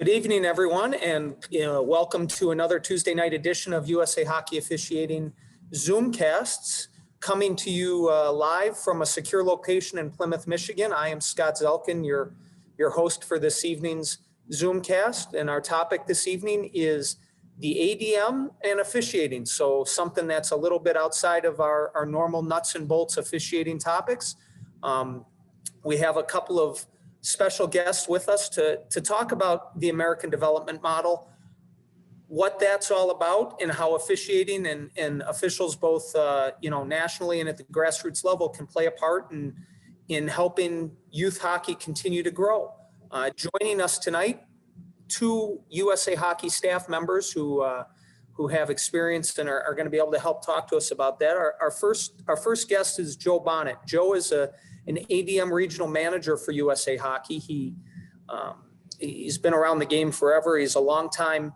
Good evening, everyone, and welcome to another Tuesday night edition of USA Hockey Officiating Zoomcasts, coming to you live from a secure location in Plymouth, Michigan. I am Scott Zelkin, your host for this evening's Zoomcast, and our topic this evening is the ADM and officiating. So something that's a little bit outside of our normal nuts and bolts officiating topics. We have a couple of special guests with us to talk about the American development model, what that's all about, and how officiating and officials both nationally and at the grassroots level can play a part in helping youth hockey continue to grow. Joining us tonight, two USA Hockey staff members who have experience and are going to be able to help talk to us about that. Our first guest is Joe Bonnett. Joe is an ADM regional manager for USA Hockey. He's been around the game forever. He's a longtime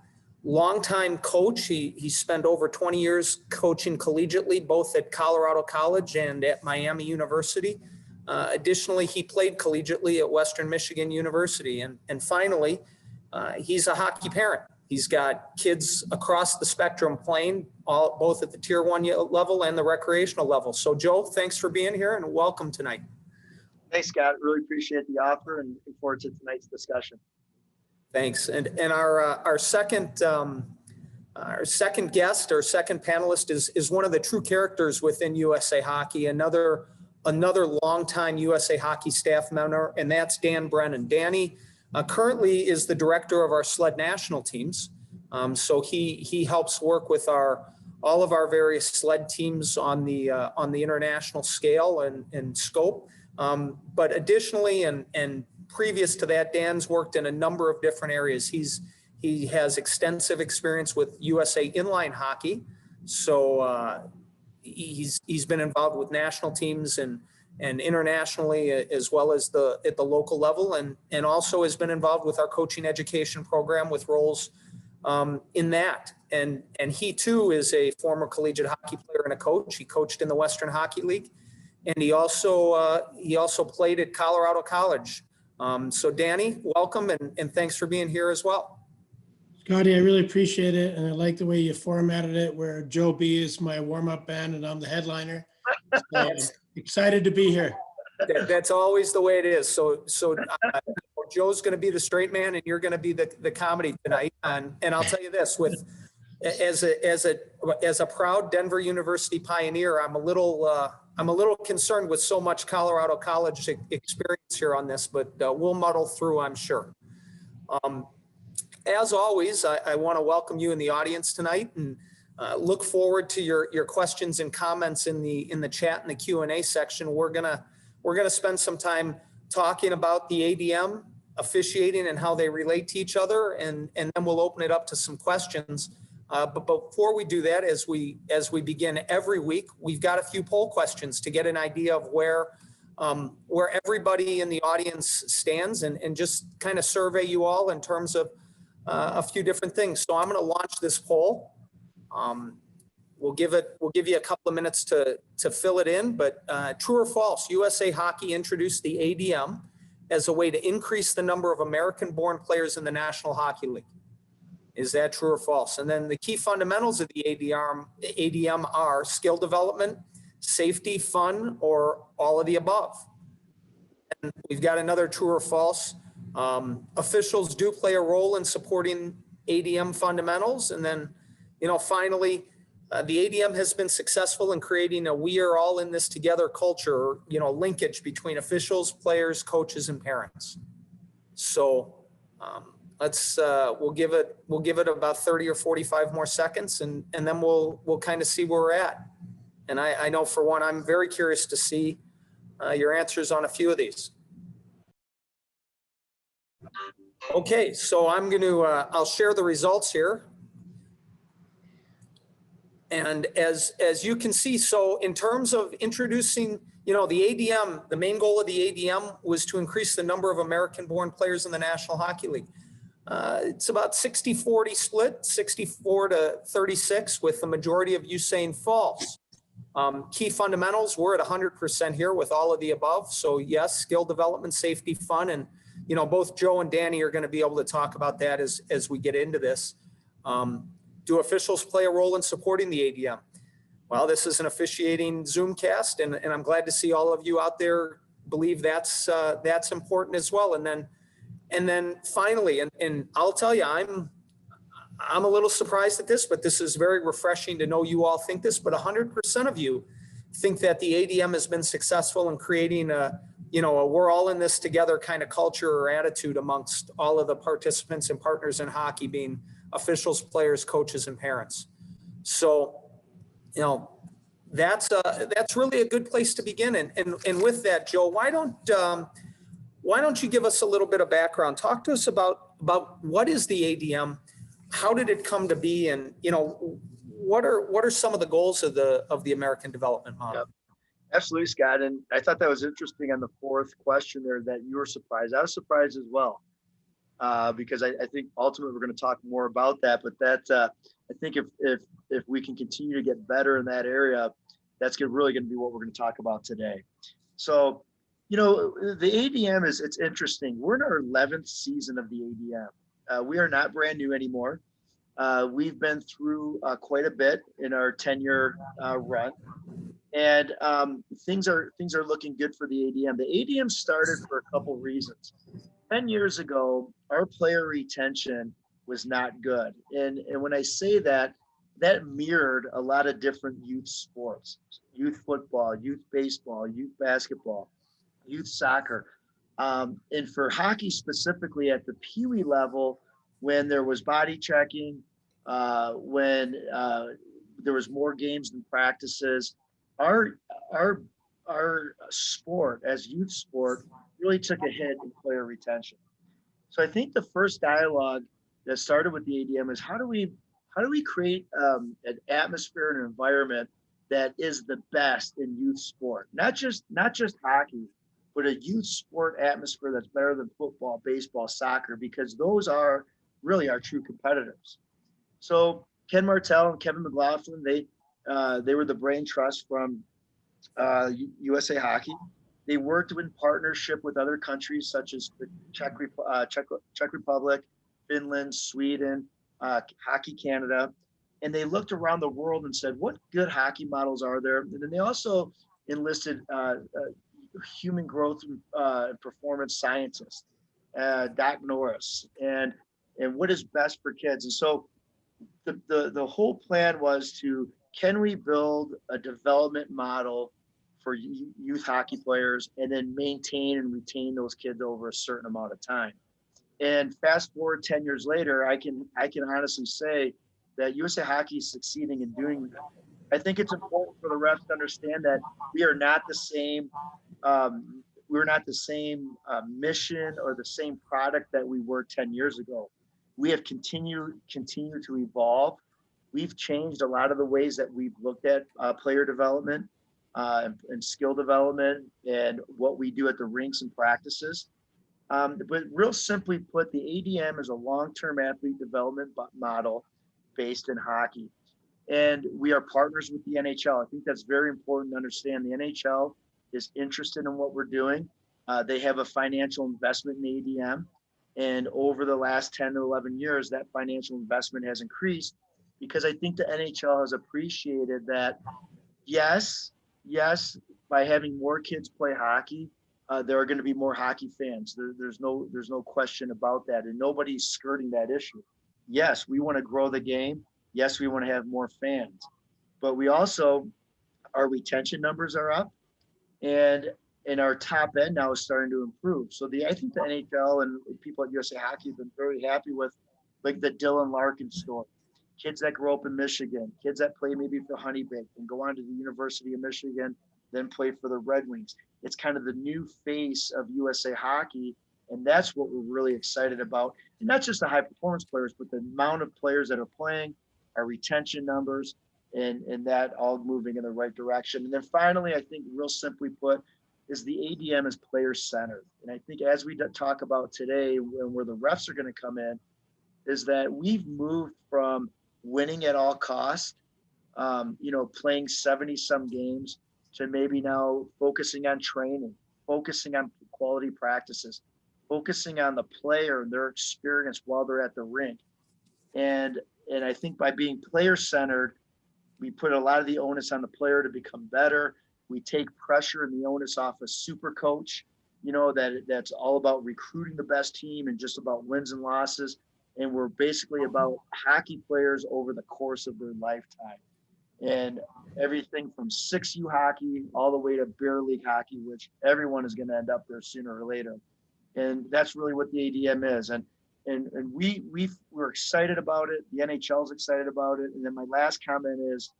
coach. He spent over 20 years coaching collegiately, both at Colorado College and at Miami University. Additionally, he played collegiately at Western Michigan University. And finally, he's a hockey parent. He's got kids across the spectrum playing, both at the Tier 1 level and the recreational level. So Joe, thanks for being here and welcome tonight. Thanks, Scott. Really appreciate the offer and looking forward to tonight's discussion. Thanks. And our second guest, our second panelist is one of the true characters within USA Hockey, another longtime USA Hockey staff member, and that's Dan Brennan. Danny currently is the director of our Sled national teams. So he helps work with all of our various Sled teams on the international scale and scope. But additionally, and previous to that, Dan's worked in a number of different areas. He has extensive experience with USA inline hockey. So he's been involved with national teams and internationally, as well as at the local level, and also has been involved with our coaching education program with roles in that. And he too is a former collegiate hockey player and a coach. He coached in the Western Hockey League. And he also played at Colorado College. So Danny, welcome and thanks for being here as well. Scotty, I really appreciate it. And I like the way you formatted it where Joe B is my warm-up band and I'm the headliner. So I'm excited to be here. That's always the way it is. So Joe's going to be the straight man and you're going to be the comedy tonight. And I'll tell you this, as a proud Denver University pioneer, I'm a little concerned with so much Colorado College experience here on this, but we'll muddle through, I'm sure. As always, I want to welcome you in the audience tonight and look forward to your questions and comments in the chat and the Q&A section. We're gonna spend some time talking about the ADM officiating and how they relate to each other, and then we'll open it up to some questions. But before we do that, as we begin every week, we've got a few poll questions to get an idea of where everybody in the audience stands and just kind of survey you all in terms of a few different things. So I'm going to launch this poll. We'll give you a couple of minutes to fill it in, but true or false, USA Hockey introduced the ADM as a way to increase the number of American-born players in the National Hockey League. Is that true or false? And then the key fundamentals of the ADM are skill development, safety, fun, or all of the above. And we've got another true or false. Officials do play a role in supporting ADM fundamentals. And then, finally, the ADM has been successful in creating a we are all in this together culture, linkage between officials, players, coaches, and parents. So, we'll give it about 30 or 45 more seconds and then we'll kind of see where we're at. And I know for one, I'm very curious to see your answers on a few of these. Okay, so I'll share the results here. And as you can see, so in terms of introducing, the ADM, the main goal of the ADM was to increase the number of American-born players in the National Hockey League. It's about 60-40 split, 64 to 36, with the majority of you saying false. Key fundamentals, we're at 100% here with all of the above. So yes, skill development, safety, fun, and both Joe and Danny are going to be able to talk about that as we get into this. Do officials play a role in supporting the ADM? Well, this is an officiating Zoomcast, and I'm glad to see all of you out there believe that's important as well. And then finally, and I'll tell you, I'm a little surprised at this, but this is very refreshing to know you all think this, but 100% of you think that the ADM has been successful in creating a we're all in this together kind of culture or attitude amongst all of the participants and partners in hockey, being officials, players, coaches, and parents. So, that's really a good place to begin. And with that, Joe, why don't you give us a little bit of background? Talk to us about what is the ADM? How did it come to be? And, what are some of the goals of the American Development Model? Yep. Absolutely, Scott. And I thought that was interesting on the fourth question there that you were surprised. I was surprised as well, because I think ultimately we're going to talk more about that. But I think if we can continue to get better in that area, that's really going to be what we're going to talk about today. So, the ADM it's interesting. We're in our 11th season of the ADM. We are not brand new anymore. We've been through quite a bit in our 10-year run. And things are looking good for the ADM. The ADM started for a couple reasons. 10 years ago, our player retention was not good. And when I say that mirrored a lot of different youth sports, youth football, youth baseball, youth basketball, youth soccer. And for hockey specifically at the Pee Wee level, when there was body checking, when there was more games than practices, our sport as youth sport really took a hit in player retention. So I think the first dialogue that started with the ADM is how do we create an atmosphere and an environment that is the best in youth sport, not just hockey, but a youth sport atmosphere that's better than football, baseball, soccer, because those are really our true competitors. So Ken Martell and Kevin McLaughlin, they were the brain trust from USA Hockey. They worked in partnership with other countries such as the Czech Republic, Finland, Sweden, Hockey Canada, and they looked around the world and said, what good hockey models are there? And then they also enlisted human growth and performance scientist, Doc Norris, and what is best for kids. And so the whole plan was can we build a development model for youth hockey players and then maintain and retain those kids over a certain amount of time? And fast forward 10 years later, I can honestly say that USA Hockey is succeeding in doing that. I think it's important for the refs to understand that we are not the same. We're not the same mission or the same product that we were 10 years ago. We have continued to evolve. We've changed a lot of the ways that we've looked at player development and skill development and what we do at the rinks and practices. But real simply put, the ADM is a long-term athlete development model based in hockey. And we are partners with the NHL. I think that's very important to understand. The NHL is interested in what we're doing. They have a financial investment in the ADM. And over the last 10 to 11 years, that financial investment has increased because I think the NHL has appreciated that, yes, by having more kids play hockey, there are going to be more hockey fans. There's no question about that. And nobody's skirting that issue. Yes, we want to grow the game. Yes, we want to have more fans. But we also, our retention numbers are up. And our top end now is starting to improve. So I think the NHL and people at USA Hockey have been very happy with like the Dylan Larkin story. Kids that grow up in Michigan, kids that play maybe for Honeybake and go on to the University of Michigan, then play for the Red Wings. It's kind of the new face of USA Hockey. And that's what we're really excited about. And not just the high performance players, but the amount of players that are playing, our retention numbers, and that all moving in the right direction. And then finally, I think real simply put, is the ADM is player centered. And I think as we talk about today, where the refs are going to come in, is that we've moved from winning at all costs, playing 70 some games, to maybe now focusing on training, focusing on quality practices, focusing on the player and their experience while they're at the rink. And I think by being player centered, we put a lot of the onus on the player to become better. We take pressure and the onus off a super coach, that's all about recruiting the best team and just about wins and losses. And we're basically about hockey players over the course of their lifetime. And everything from 6U hockey all the way to beer league hockey, which everyone is going to end up there sooner or later. And that's really what the ADM is. And we're excited about it. The NHL is excited about it. And then my last comment is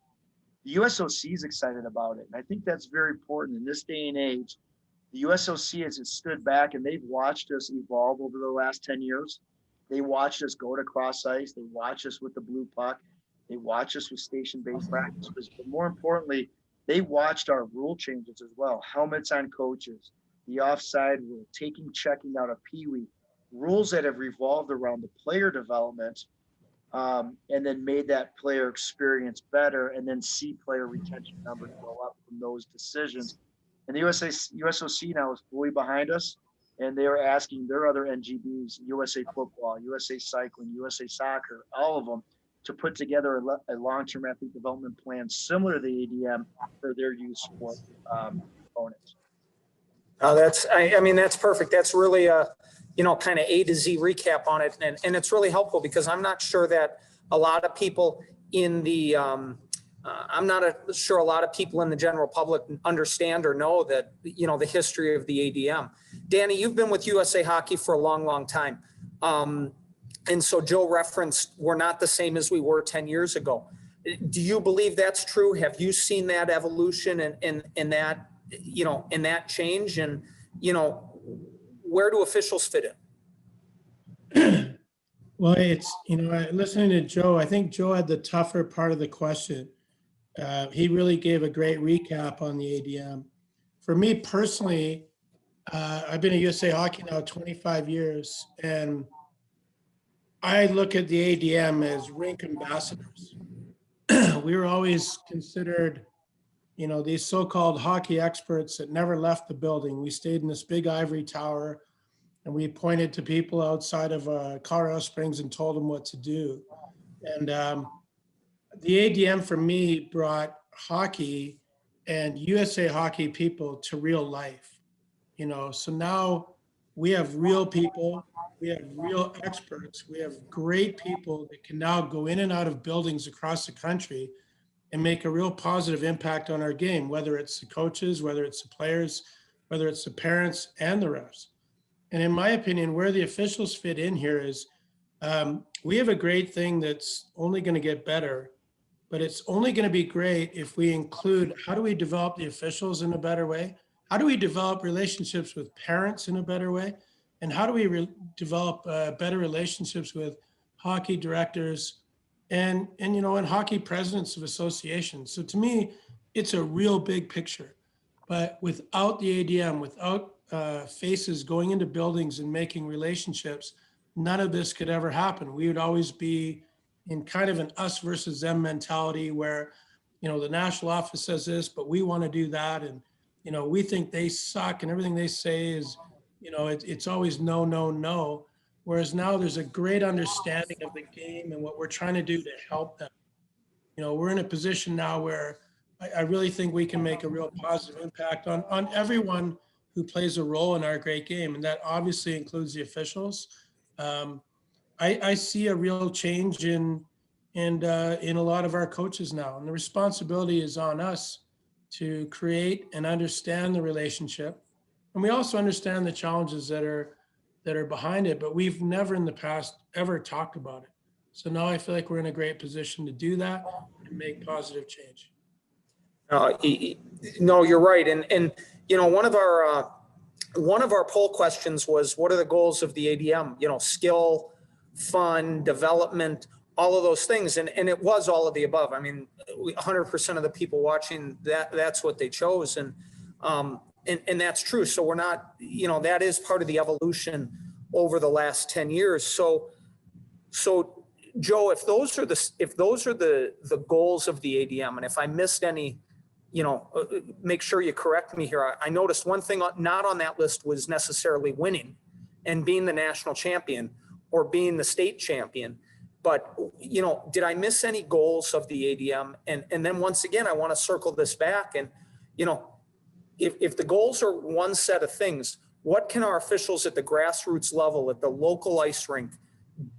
the USOC is excited about it. And I think that's very important in this day and age. The USOC has stood back and they've watched us evolve over the last 10 years. They watched us go to cross ice. They watch us with the blue puck. They watch us with station-based practices. But more importantly, they watched our rule changes as well. Helmets on coaches, the offside rule, checking out of Pee-wee, rules that have revolved around the player development, and then made that player experience better, and then see player retention numbers go up from those decisions. And the USOC now is fully behind us, and they are asking their other NGBs, USA Football, USA Cycling, USA Soccer, all of them, to put together a long-term athlete development plan similar to the ADM for their youth sport components. That's perfect. That's really a, kind of A to Z recap on it. And it's really helpful because I'm not sure that a lot of people in the, sure a lot of people in the general public understand or know that, the history of the ADM. Danny, you've been with USA Hockey for a long, long time. And so Joe referenced, we're not the same as we were 10 years ago. Do you believe that's true? Have you seen that evolution and that, in that change? And, where do officials fit in? Well, it's, listening to Joe, I think Joe had the tougher part of the question. He really gave a great recap on the ADM. For me personally, I've been at USA Hockey now 25 years, and I look at the ADM as rink ambassadors. We were always considered, these so-called hockey experts that never left the building. We stayed in this big ivory tower, and we pointed to people outside of Colorado Springs and told them what to do. And the ADM for me brought hockey and USA Hockey people to real life. So now we have real people, we have real experts, we have great people that can now go in and out of buildings across the country and make a real positive impact on our game, whether it's the coaches, whether it's the players, whether it's the parents and the refs. And in my opinion, where the officials fit in here is we have a great thing that's only going to get better, but it's only going to be great if we include, how do we develop the officials in a better way? How do we develop relationships with parents in a better way? And how do we develop better relationships with hockey directors and hockey presidents of associations? So to me, it's a real big picture. But without the ADM, without faces going into buildings and making relationships, none of this could ever happen. We would always be in kind of an us versus them mentality where, the national office says this, but we want to do that. And, we think they suck and everything they say is, it's always no, no, no. Whereas now there's a great understanding of the game and what we're trying to do to help them. We're in a position now where I really think we can make a real positive impact on everyone who plays a role in our great game. And that obviously includes the officials. I see a real change in a lot of our coaches now. And the responsibility is on us to create and understand the relationship. And we also understand the challenges that are behind it, but we've never in the past ever talked about it. So now I feel like we're in a great position to do that and make positive change. No, you're right. And one of our poll questions was, what are the goals of the ADM? Skill, fun, development, all of those things. And it was all of the above. 100% of the people watching that's what they chose. And that's true. So we're not, that is part of the evolution over the last 10 years. So Joe, if those are the goals of the ADM, and if I missed any, make sure you correct me here. I noticed one thing not on that list was necessarily winning. and being the national champion or being the state champion. But, you know, did I miss any goals of the ADM? And then once again, I want to circle this back and, you know, if the goals are one set of things, what can our officials at the grassroots level, at the local ice rink,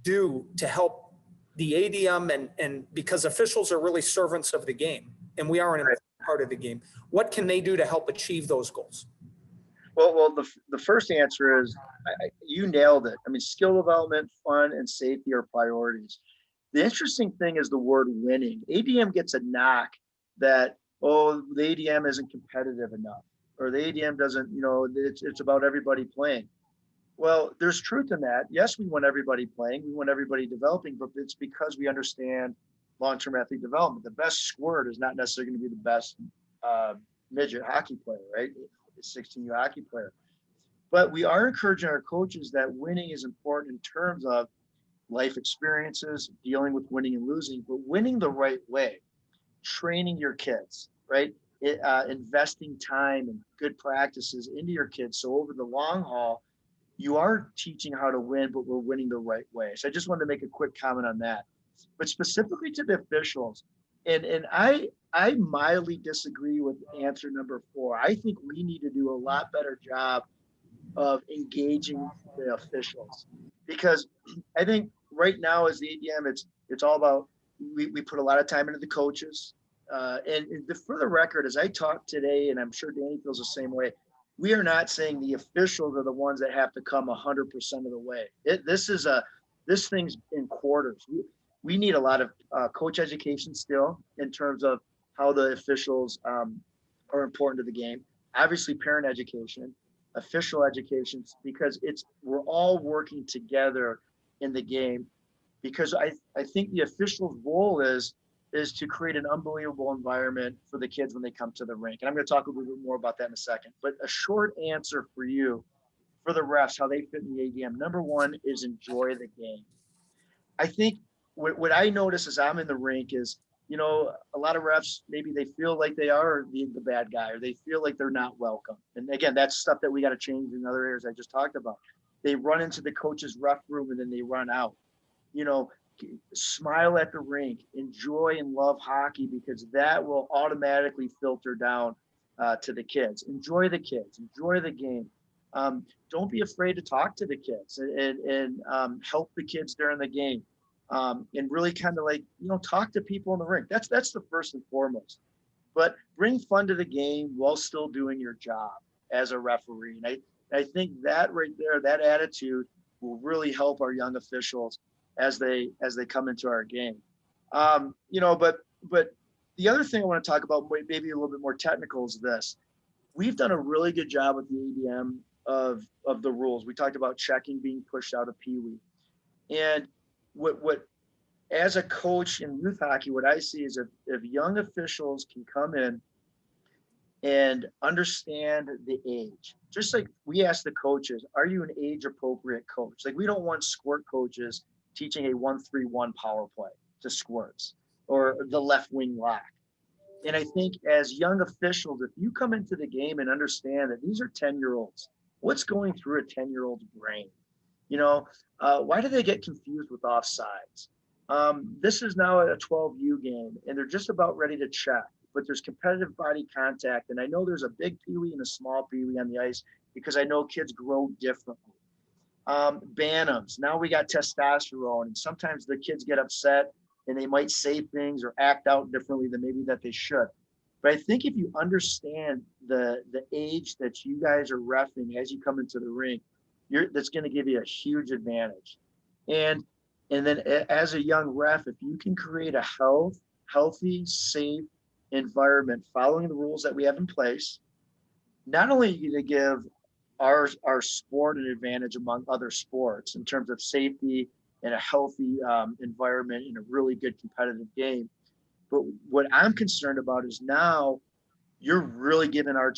do to help the ADM and because officials are really servants of the game and we are an important part of the game. What can they do to help achieve those goals? Well, the first answer is you nailed it. I mean, skill development, fun, and safety are priorities. The interesting thing is the word winning. ADM gets a knock that, oh, the ADM isn't competitive enough, or the ADM doesn't, you know, it's about everybody playing. Well, there's truth in that. Yes, we want everybody playing, we want everybody developing, but it's because we understand long-term athlete development. The best squirt is not necessarily going to be the best midget hockey player, right? 16U hockey player. But we are encouraging our coaches that winning is important in terms of life experiences, dealing with winning and losing, but winning the right way, training your kids, right? Investing time and good practices into your kids. So over the long haul, you are teaching how to win, but we're winning the right way. So I just wanted to make a quick comment on that. But specifically to the officials, and I mildly disagree with answer number 4. I think we need to do a lot better job of engaging the officials, because I think right now as the ADM, it's all about, we put a lot of time into the coaches. And for the record, as I talked today, and I'm sure Danny feels the same way, we are not saying the officials are the ones that have to come 100% of the way. This thing's in quarters. We need a lot of coach education still in terms of how the officials are important to the game. Obviously, parent education, official education, because we're all working together in the game. Because I think the official's role is to create an unbelievable environment for the kids when they come to the rink. And I'm going to talk a little bit more about that in a second. But a short answer for you, for the refs, how they fit in the ADM. Number 1 is enjoy the game. I think what I notice as I'm in the rink is, you know, a lot of refs, maybe they feel like they are the bad guy, or they feel like they're not welcome. And again, that's stuff that we got to change in other areas I just talked about. They run into the coach's ref room and then they run out. You know, smile at the rink, enjoy and love hockey, because that will automatically filter down to the kids. Enjoy the kids, enjoy the game. Don't be afraid to talk to the kids and help the kids during the game. And really kind of like, you know, talk to people in the rink. That's the first and foremost. But bring fun to the game while still doing your job as a referee. And I think that right there, that attitude will really help our young officials as they come into our game. You know, but the other thing I want to talk about, maybe a little bit more technical, is this. We've done a really good job with the ADM of the rules. We talked about checking being pushed out of Pee Wee. And what as a coach in youth hockey, what I see is if young officials can come in and understand the age, just like we ask the coaches, are you an age appropriate coach? Like, we don't want squirt coaches teaching a 1-3-1 power play to squirts or the left wing lock. And I think as young officials, if you come into the game and understand that these are 10-year-olds, what's going through a 10-year-old's brain? You know, why do they get confused with offsides? This is now a 12U game, and they're just about ready to check, but there's competitive body contact. And I know there's a big peewee and a small peewee on the ice because I know kids grow differently. Bantams, now we got testosterone, and sometimes the kids get upset and they might say things or act out differently than maybe that they should. But I think if you understand the age that you guys are reffing as you come into the rink, that's going to give you a huge advantage. And then as a young ref, if you can create a healthy, safe environment following the rules that we have in place, not only are you going to give our sport an advantage among other sports in terms of safety and a healthy environment in a really good competitive game, but what I'm concerned about is now you're really giving our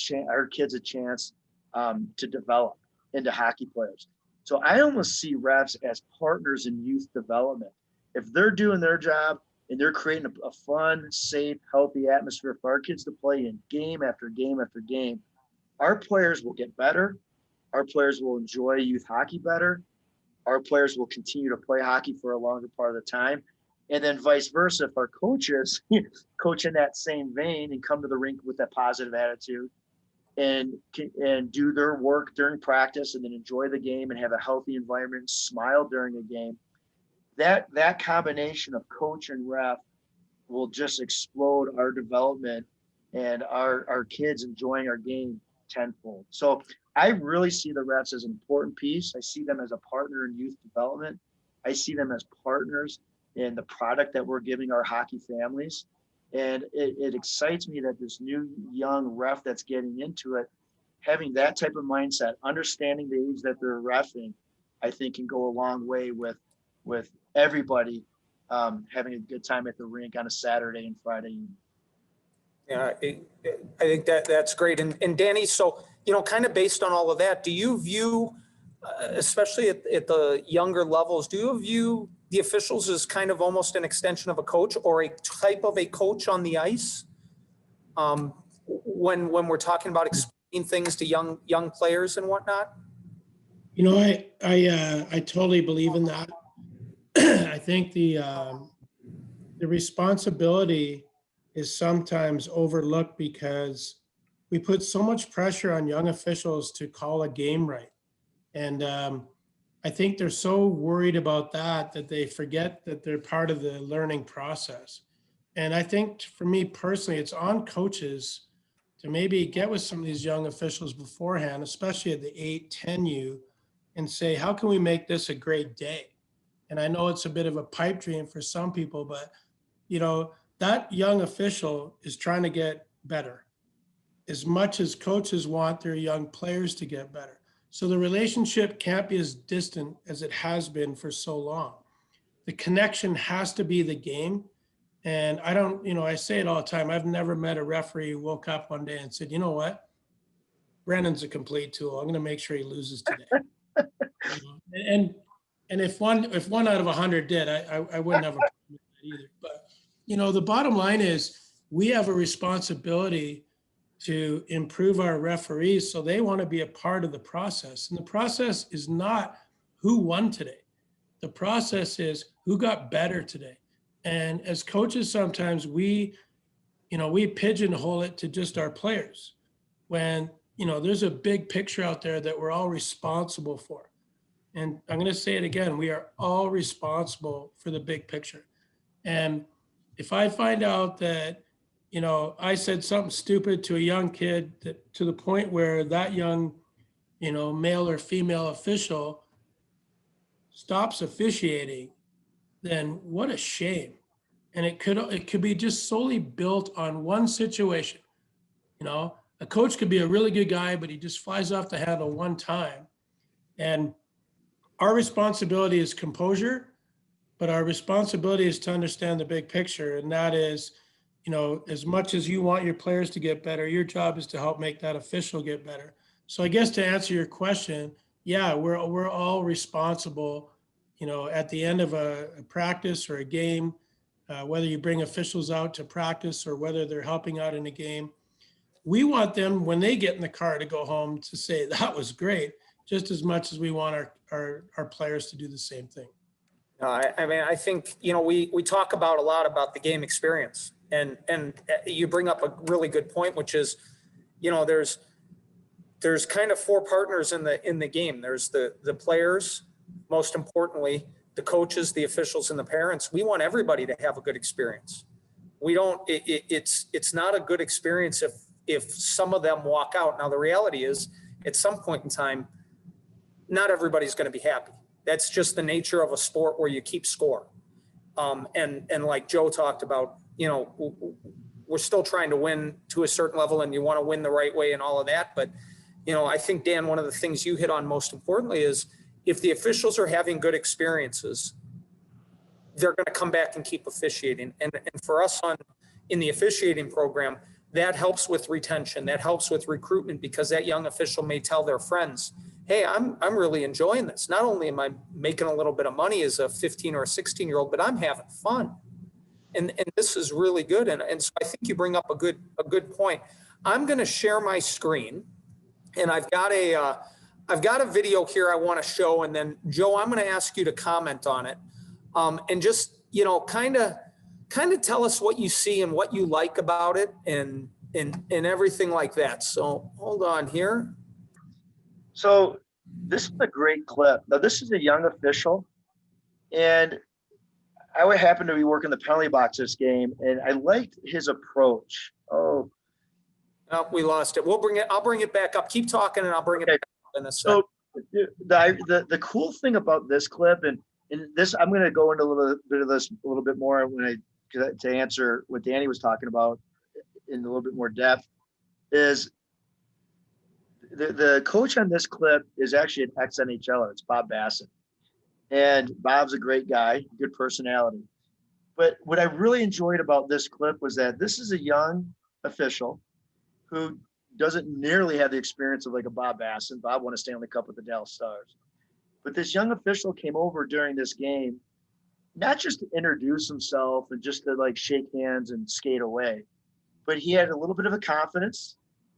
kids a chance to develop into hockey players. So I almost see refs as partners in youth development. If they're doing their job and they're creating a fun, safe, healthy atmosphere for our kids to play in game after game after game, our players will get better. our players will enjoy youth hockey better. Our players will continue to play hockey for a longer part of the time. And then vice versa, if our coaches coach in that same vein and come to the rink with that positive attitude and do their work during practice and then enjoy the game and have a healthy environment, smile during a game, that combination of coach and ref will just explode our development and our kids enjoying our game tenfold. So I really see the refs as an important piece. I see them as a partner in youth development. I see them as partners in the product that we're giving our hockey families. And it excites me that this new young ref that's getting into it, having that type of mindset, understanding the age that they're reffing, I think can go a long way with everybody having a good time at the rink on a Saturday and Friday evening. Yeah, I think that's great. And Danny, so, kind of based on all of that, do you view, especially at the younger levels, do you view the officials as kind of almost an extension of a coach or a type of a coach on the ice? When we're talking about explaining things to young players and whatnot? I totally believe in that. I think the responsibility is sometimes overlooked because we put so much pressure on young officials to call a game right. And I think they're so worried about that they forget that they're part of the learning process. And I think for me personally, it's on coaches to maybe get with some of these young officials beforehand, especially at the 8-10U, and say, how can we make this a great day? And I know it's a bit of a pipe dream for some people, but that young official is trying to get better as much as coaches want their young players to get better. So the relationship can't be as distant as it has been for so long. The connection has to be the game. And I say it all the time. I've never met a referee who woke up one day and said, you know what? Brennan's a complete tool. I'm going to make sure he loses today. And if one out of 100 did, I wouldn't have a problem with that either. But, the bottom line is we have a responsibility to improve our referees so they want to be a part of the process. And the process is not who won today. The process is who got better today. And as coaches, sometimes we pigeonhole it to just our players when, there's a big picture out there that we're all responsible for. And I'm going to say it again, we are all responsible for the big picture. And if I find out that, I said something stupid to a young kid to the point where that young, male or female official stops officiating, then what a shame. And it could be just solely built on one situation. A coach could be a really good guy, but he just flies off the handle one time. And our responsibility is composure, but our responsibility is to understand the big picture. And that is, as much as you want your players to get better, your job is to help make that official get better. So I guess to answer your question, yeah, we're all responsible, at the end of a practice or a game, whether you bring officials out to practice or whether they're helping out in a game. We want them, when they get in the car to go home, to say, that was great, just as much as we want our players to do the same thing. I think, we talk a lot about the game experience, and you bring up a really good point, which is, there's kind of four partners in the game. There's the players, most importantly, the coaches, the officials, and the parents. We want everybody to have a good experience. It's not a good experience if some of them walk out. Now, the reality is, at some point in time, not everybody's going to be happy. That's just the nature of a sport where you keep score. And like Joe talked about, we're still trying to win to a certain level, and you want to win the right way and all of that. But, I think, Dan, one of the things you hit on most importantly is if the officials are having good experiences, they're going to come back and keep officiating. And for us in the officiating program, that helps with retention. That helps with recruitment, because that young official may tell their friends, hey, I'm really enjoying this. Not only am I making a little bit of money as a 15 or a 16-year-old, but I'm having fun. And this is really good. And so I think you bring up a good point. I'm going to share my screen, and I've got I've got a video here I want to show, and then Joe, I'm going to ask you to comment on it, and just, you know, kind of tell us what you see and what you like about it, and everything like that. So hold on here. So this is a great clip. Now, this is a young official, and I would happen to be working the penalty box this game, and I liked his approach. Oh, we lost it. I'll bring it back up. Keep talking, and I'll bring it back up in a second. So the cool thing about this clip, and this, I'm going to go into a little bit of this a little bit more to answer what Danny was talking about in a little bit more depth, is the coach on this clip is actually an ex-NHLer. It's Bob Bassett. And Bob's a great guy, good personality. But what I really enjoyed about this clip was that this is a young official who doesn't nearly have the experience of like a Bob Bassett. Bob won a Stanley Cup with the Dallas Stars. But this young official came over during this game, not just to introduce himself and just to like shake hands and skate away, but he had a little bit of a confidence.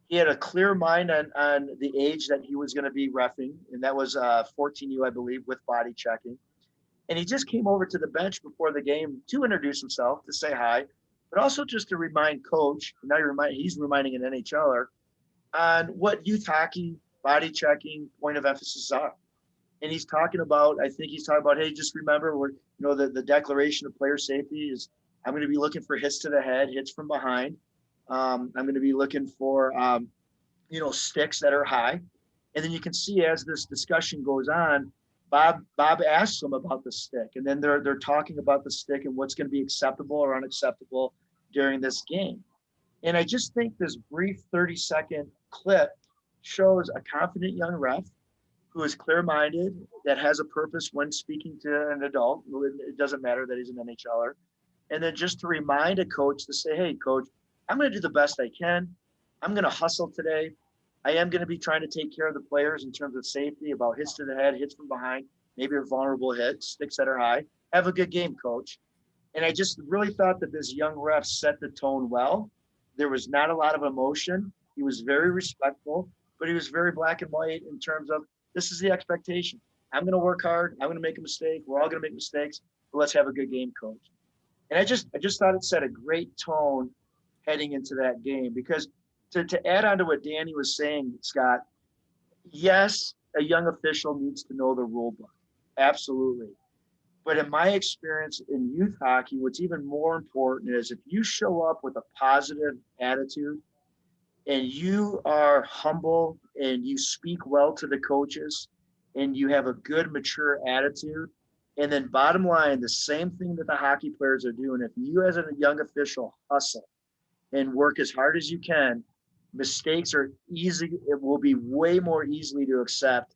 He had a clear mind on the age that he was going to be reffing, and that was 14U, I believe, with body checking. And he just came over to the bench before the game to introduce himself, to say hi, but also just to remind coach, now he's reminding an NHLer, on what youth hockey, body checking, point of emphasis are. And he's talking about, I think he's talking about, hey, just remember, the declaration of player safety is, I'm going to be looking for hits to the head, hits from behind. I'm going to be looking for, sticks that are high. And then you can see as this discussion goes on, Bob asks them about the stick. And then they're talking about the stick and what's going to be acceptable or unacceptable during this game. And I just think this brief 30-second clip shows a confident young ref who is clear-minded, that has a purpose when speaking to an adult. It doesn't matter that he's an NHLer. And then just to remind a coach to say, hey, coach, I'm going to do the best I can. I'm going to hustle today. I am going to be trying to take care of the players in terms of safety, about hits to the head, hits from behind, maybe a vulnerable hit, sticks that are high. Have a good game, coach. And I just really thought that this young ref set the tone well. There was not a lot of emotion. He was very respectful, but he was very black and white in terms of, this is the expectation. I'm going to work hard. I'm going to make a mistake. We're all going to make mistakes, but let's have a good game, coach. And I just thought it set a great tone heading into that game, because to add on to what Danny was saying, Scott, yes, a young official needs to know the rule book. Absolutely. But in my experience in youth hockey, what's even more important is if you show up with a positive attitude and you are humble and you speak well to the coaches and you have a good, mature attitude, and then bottom line, the same thing that the hockey players are doing, if you as a young official hustle and work as hard as you can, mistakes are easy. It will be way more easily to accept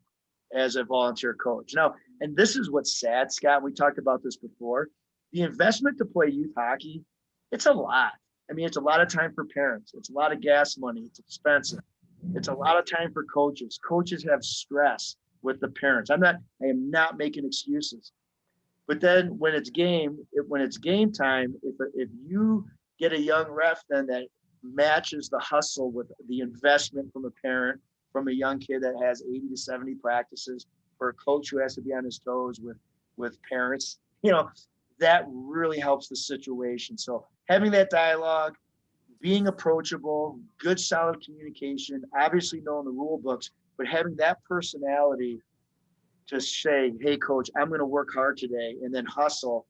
as a volunteer coach. Now, and this is what's sad, Scott, we talked about this before. The investment to play youth hockey, it's a lot. I mean, it's a lot of time for parents. It's a lot of gas money. It's expensive. It's a lot of time for coaches. Coaches have stress with the parents. I am not making excuses. But then when it's game time, if you get a young ref then that matches the hustle with the investment from a parent, from a young kid that has 80 to 70 practices, for a coach who has to be on his toes with parents, that really helps the situation. So having that dialogue, being approachable, good, solid communication, obviously knowing the rule books, but having that personality to say, hey, coach, I'm going to work hard today, and then hustle,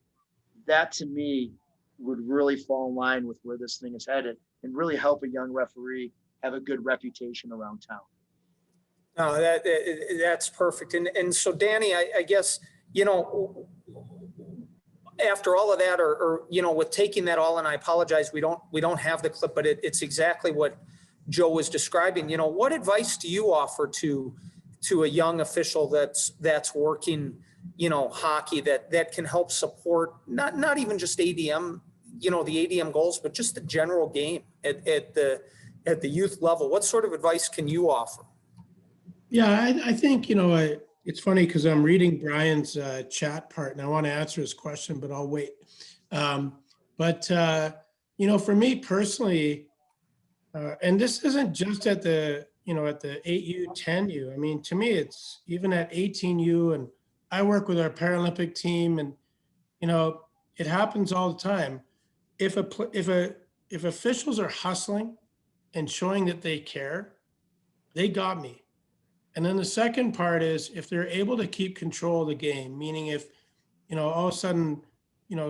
that to me would really fall in line with where this thing is headed and really help a young referee have a good reputation around town. No, that's perfect. And so, Danny, I guess, after all of that, or with taking that all, and I apologize, we don't have the clip, but it's exactly what Joe was describing. What advice do you offer to a young official that's working, hockey, that can help support not even just ADM, the ADM goals, but just the general game at the youth level? What sort of advice can you offer? Yeah, I think, it's funny because I'm reading Brian's chat part and I want to answer his question, but I'll wait. For me personally, and this isn't just at the at the 8U, 10U. I mean, to me, it's even at 18U, and I work with our Paralympic team, and, it happens all the time. If officials are hustling and showing that they care, they got me. And then the second part is if they're able to keep control of the game, meaning if, all of a sudden,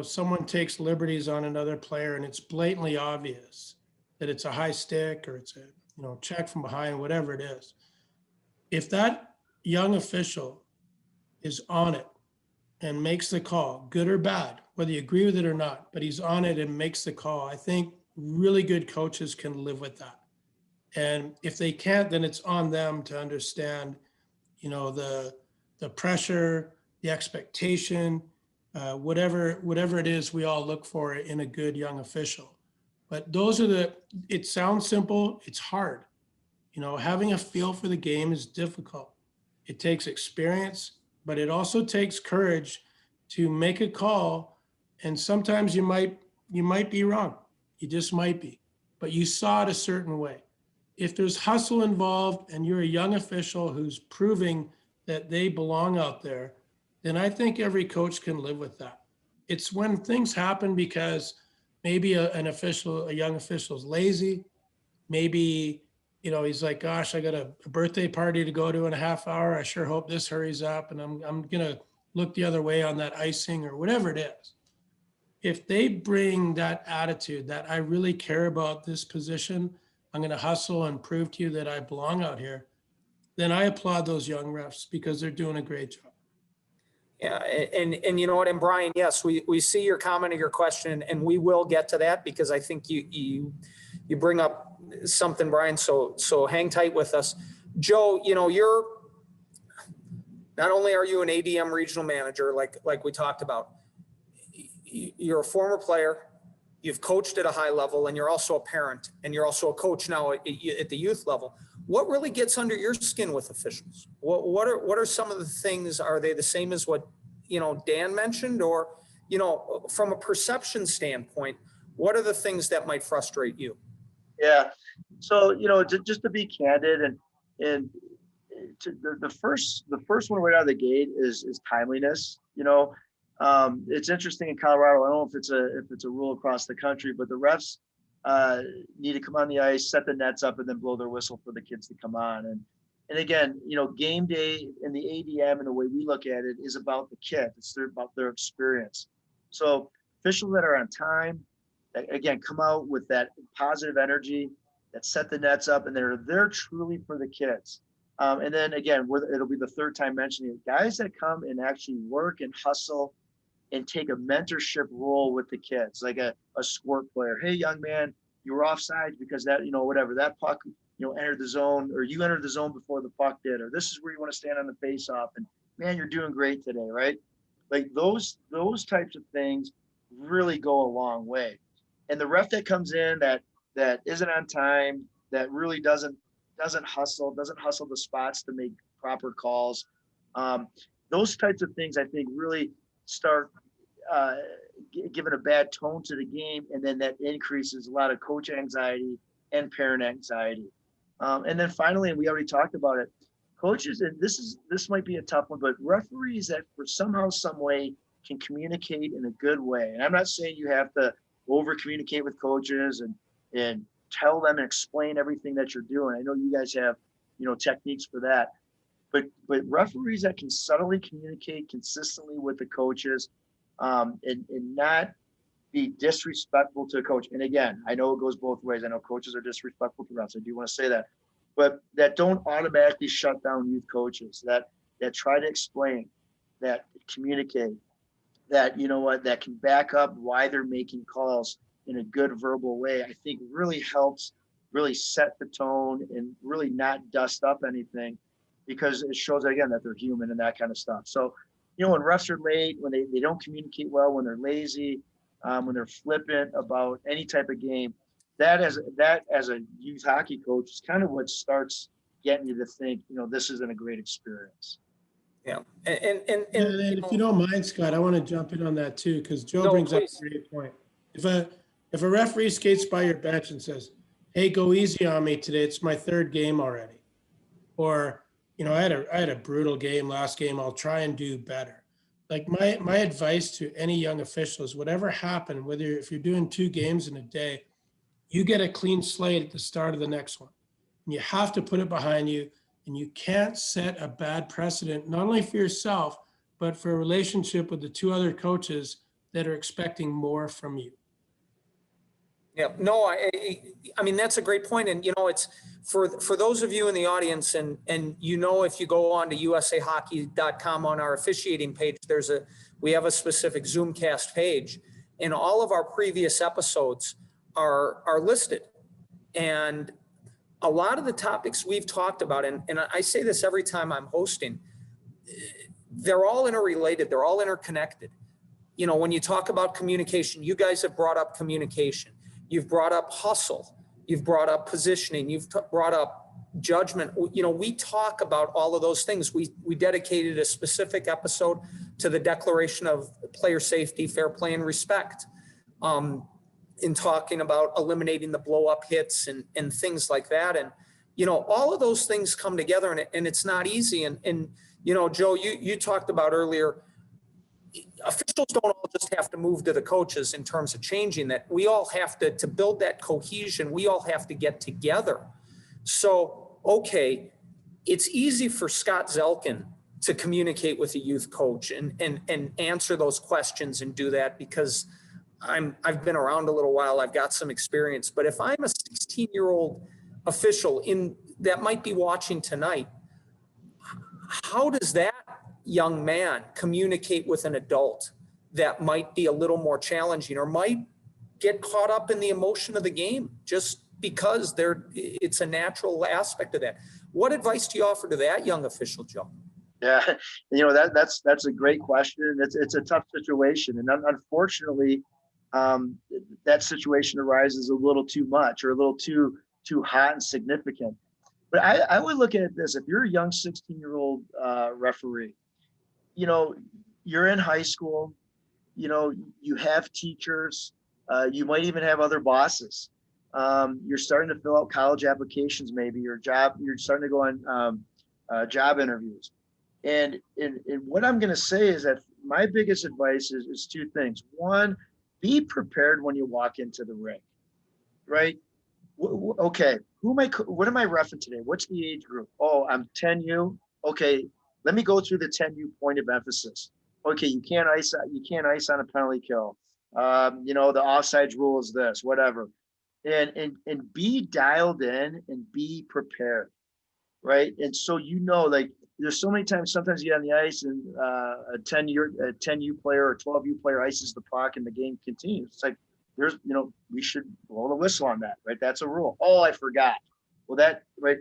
someone takes liberties on another player and it's blatantly obvious that it's a high stick or it's a, check from behind, whatever it is. If that young official is on it and makes the call, good or bad, whether you agree with it or not, but he's on it and makes the call, I think really good coaches can live with that. And if they can't, then it's on them to understand, the pressure, the expectation, whatever it is we all look for in a good young official. But it sounds simple, it's hard. Having a feel for the game is difficult. It takes experience, but it also takes courage to make a call. And sometimes you might be wrong. You just might be, but you saw it a certain way. If there's hustle involved and you're a young official who's proving that they belong out there, then I think every coach can live with that. It's when things happen because maybe a young official is lazy. Maybe, he's like, gosh, I got a birthday party to go to in a half hour. I sure hope this hurries up, and I'm going to look the other way on that icing or whatever it is. If they bring that attitude that I really care about this position, I'm going to hustle and prove to you that I belong out here, then I applaud those young refs because they're doing a great job. Yeah, and you know what, and Brian, yes, we see your comment or your question, and we will get to that because I think you bring up something, Brian. So hang tight with us, Joe. You're not only are you an ADM regional manager, like we talked about, you're a former player, you've coached at a high level, and you're also a parent, and you're also a coach now at the youth level. What really gets under your skin with officials? What are some of the things? Are they the same as what, Dan mentioned, or, from a perception standpoint, what are the things that might frustrate you? Yeah. So, just to be candid and the first one right out of the gate is timeliness. It's interesting in Colorado. I don't know if it's a rule across the country, but the refs need to come on the ice, set the nets up, and then blow their whistle for the kids to come on. And again, game day in the ADM and the way we look at it is about the kid. It's about their experience. So officials that are on time, that, again, come out with that positive energy, that set the nets up, and they're there truly for the kids. And then again, it'll be the third time mentioning it. Guys that come and actually work and hustle and take a mentorship role with the kids, like a squirt player. Hey, young man, you were offside because that, whatever, that puck, entered the zone, or you entered the zone before the puck did, or this is where you want to stand on the face-off, and man, you're doing great today, right? Like those types of things really go a long way. And the ref that comes in that isn't on time, that really doesn't hustle the spots to make proper calls. Those types of things, I think, really start giving a bad tone to the game, and then that increases a lot of coach anxiety and parent anxiety. And then finally, and we already talked about it, coaches, and this might be a tough one, but referees that for somehow, some way can communicate in a good way. And I'm not saying you have to over communicate with coaches and tell them and explain everything that you're doing. I know you guys have, techniques for that, but referees that can subtly communicate consistently with the coaches, and not be disrespectful to a coach. And again, I know it goes both ways. I know coaches are disrespectful to refs. I do want to say that, but that don't automatically shut down youth coaches, that try to explain, that communicate, that, that can back up why they're making calls in a good verbal way, I think really helps really set the tone and really not dust up anything, because it shows, again, that they're human and that kind of stuff. So, when refs are late, when they don't communicate well, when they're lazy, when they're flippant about any type of game, that as a youth hockey coach is kind of what starts getting you to think, this isn't a great experience. Yeah. And if you don't mind, Scott, I want to jump in on that too, because Joe brings up a great point. If a referee skates by your bench and says, hey, go easy on me today, it's my third game already, or, you know, I had a brutal game last game, I'll try and do better. Like my advice to any young official is whatever happened, whether if you're doing 2 games in a day, you get a clean slate at the start of the next one. And you have to put it behind you, and you can't set a bad precedent, not only for yourself, but for a relationship with the 2 other coaches that are expecting more from you. Yeah, no, I mean, that's a great point. And, you know, it's for those of you in the audience and, you know, if you go on to usahockey.com on our officiating page, we have a specific Zoomcast page, and all of our previous episodes are listed. And a lot of the topics we've talked about, and I say this every time I'm hosting, they're all interrelated. They're all interconnected. You know, when you talk about communication, you guys have brought up communication. You've brought up hustle. You've brought up positioning. You've brought up judgment. You know, we talk about all of those things. We dedicated a specific episode to the declaration of player safety, fair play, and respect, in talking about eliminating the blow up hits and things like that. And, you know, all of those things come together, and it's not easy. And, you know, Joe, you talked about earlier, officials don't all just have to move to the coaches in terms of changing that. We all have to build that cohesion. We all have to get together. So, okay, it's easy for Scott Zelkin to communicate with a youth coach and answer those questions and do that because I've been around a little while. I've got some experience. But if I'm a 16-year-old official that might be watching tonight, how does that young man communicate with an adult that might be a little more challenging or might get caught up in the emotion of the game just because it's a natural aspect of that? What advice do you offer to that young official, Joe? Yeah, you know, that's a great question. It's a tough situation, and unfortunately, that situation arises a little too much or a little too hot and significant. But I would look at this: if you're a young 16-year-old referee, you know, you're in high school, you know, you have teachers, you might even have other bosses. You're starting to fill out college applications, maybe you're starting to go on job interviews. And what I'm going to say is that my biggest advice is 2 things. One, be prepared when you walk into the ring, right? Okay, what am I reffing today? What's the age group? Oh, I'm 10U. Okay, let me go through the 10U point of emphasis. Okay, you can't ice on a penalty kill. You know, the offsides rule is this, whatever. And be dialed in and be prepared, right? And so, you know, like there's so many times, sometimes you get on the ice and a 10U player or 12U player ices the puck and the game continues. It's like, you know, we should blow the whistle on that, right? That's a rule. Oh, I forgot. Well, right?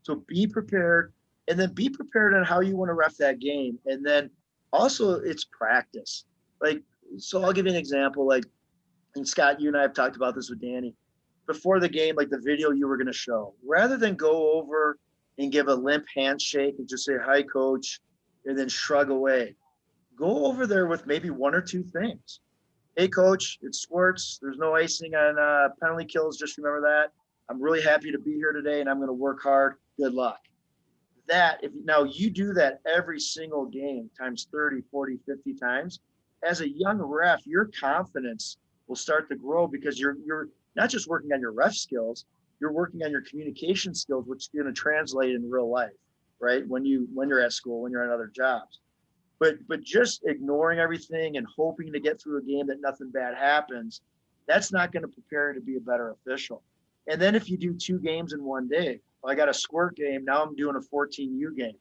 So be prepared, and then be prepared on how you want to ref that game. And then also it's practice. Like, so I'll give you an example. Like, and Scott, you and I have talked about this with Danny before the game, like the video you were going to show, rather than go over and give a limp handshake and just say, hi, coach, and then shrug away. Go over there with maybe 1 or 2 things. Hey, coach, it squirts. There's no icing on penalty kills. Just remember that. I'm really happy to be here today, and I'm going to work hard. Good luck. Now you do that every single game times 30, 40, 50 times, as a young ref, your confidence will start to grow because you're not just working on your ref skills, you're working on your communication skills, which is going to translate in real life, right? When you're at school, when you're on other jobs. But just ignoring everything and hoping to get through a game that nothing bad happens, that's not going to prepare you to be a better official. And then if you do 2 games in one day, well, I got a squirt game, now I'm doing a 14U game.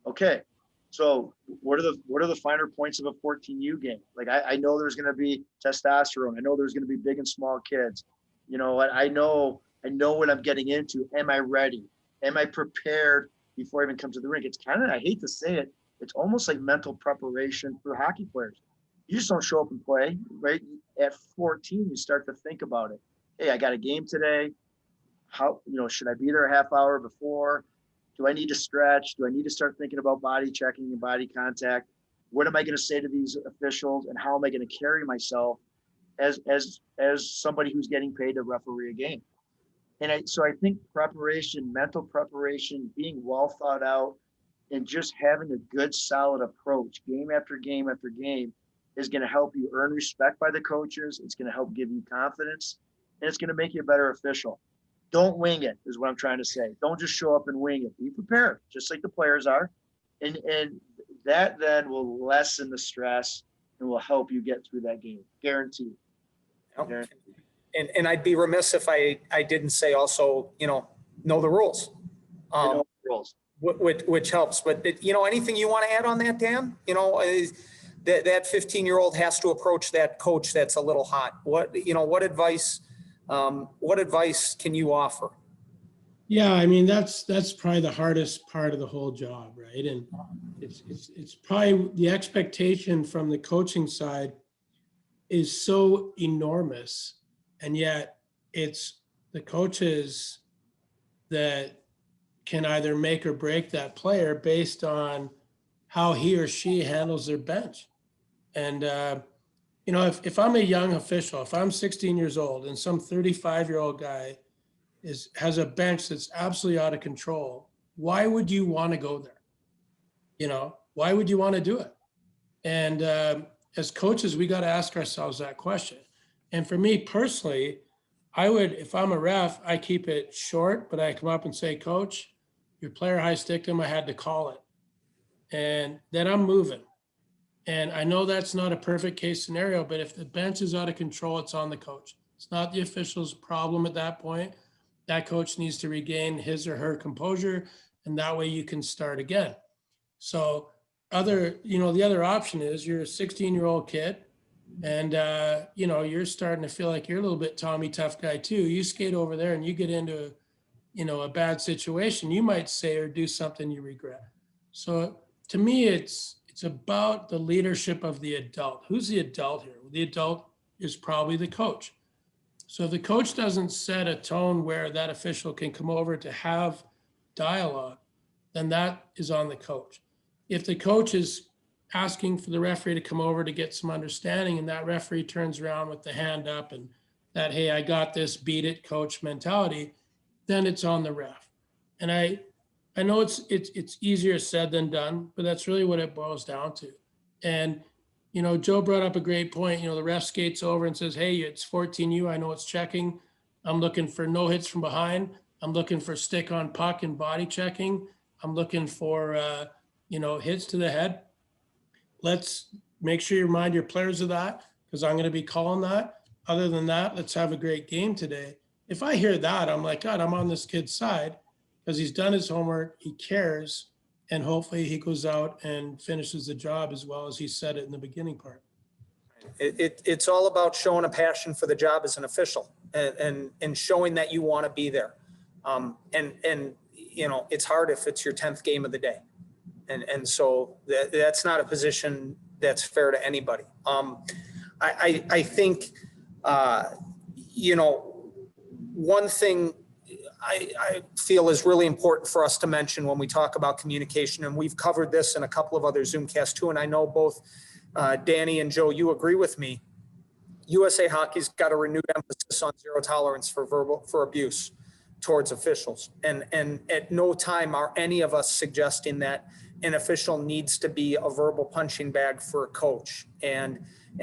Okay, so what are the finer points of a 14U game? Like I know there's going to be testosterone. I know there's going to be big and small kids. You know what? I know what I'm getting into. Am I ready? Am I prepared before I even come to the rink? It's kind of, I hate to say it, it's almost like mental preparation for hockey players. You just don't show up and play, right? At 14, you start to think about it. Hey, I got a game today. How, you know, should I be there a half hour before? Do I need to stretch? Do I need to start thinking about body checking and body contact? What am I going to say to these officials, and how am I going to carry myself as somebody who's getting paid to referee a game? And so I think preparation, mental preparation, being well thought out, and just having a good, solid approach, game after game after game, is going to help you earn respect by the coaches. It's going to help give you confidence, and it's going to make you a better official. Don't wing it, is what I'm trying to say. Don't just show up and wing it. Be prepared, just like the players are, and that then will lessen the stress and will help you get through that game. Guaranteed. Yep. Guaranteed. And I'd be remiss if I didn't say also, know the rules. You know the rules. Which helps. But, anything you want to add on that, Dan? That 15-year-old has to approach that coach that's a little hot. What advice can you offer? Yeah, I mean, that's probably the hardest part of the whole job, right? And it's probably the expectation from the coaching side is so enormous, and yet it's the coaches that can either make or break that player based on how he or she handles their bench. And if I'm a young official, if I'm 16 years old and some 35-year-old guy has a bench that's absolutely out of control, why would you want to go there? Why would you want to do it? And as coaches, we got to ask ourselves that question. And for me personally, if I'm a ref, I keep it short, but I come up and say, Coach, your player high sticked him, I had to call it. And then I'm moving. And I know that's not a perfect case scenario, but if the bench is out of control, it's on the coach. It's not the official's problem at that point. That coach needs to regain his or her composure, and that way you can start again. So the other option is you're a 16-year-old kid and, you're starting to feel like you're a little bit Tommy tough guy too. You skate over there and you get into, a bad situation, you might say or do something you regret. So to me, it's about the leadership of the adult. Who's the adult here? The adult is probably the coach. So if the coach doesn't set a tone where that official can come over to have dialogue, then that is on the coach. If the coach is asking for the referee to come over to get some understanding and that referee turns around with the hand up and that, hey, I got this, beat it, coach mentality, then it's on the ref. And I know it's easier said than done, but that's really what it boils down to. And, Joe brought up a great point. The ref skates over and says, hey, it's 14U. I know it's checking. I'm looking for no hits from behind. I'm looking for stick on puck and body checking. I'm looking for, hits to the head. Let's make sure you remind your players of that because I'm going to be calling that. Other than that, let's have a great game today. If I hear that, I'm like, God, I'm on this kid's side because he's done his homework, he cares, and hopefully he goes out and finishes the job as well as he said it in the beginning part. It's all about showing a passion for the job as an official and showing that you want to be there. It's hard if it's your 10th game of the day. And so that's not a position that's fair to anybody. I think, one thing I feel is really important for us to mention when we talk about communication, and we've covered this in a couple of other Zoomcasts too, and I know both Danny and Joe, you agree with me. USA Hockey's got a renewed emphasis on zero tolerance for abuse towards officials. And at no time are any of us suggesting that an official needs to be a verbal punching bag for a coach. And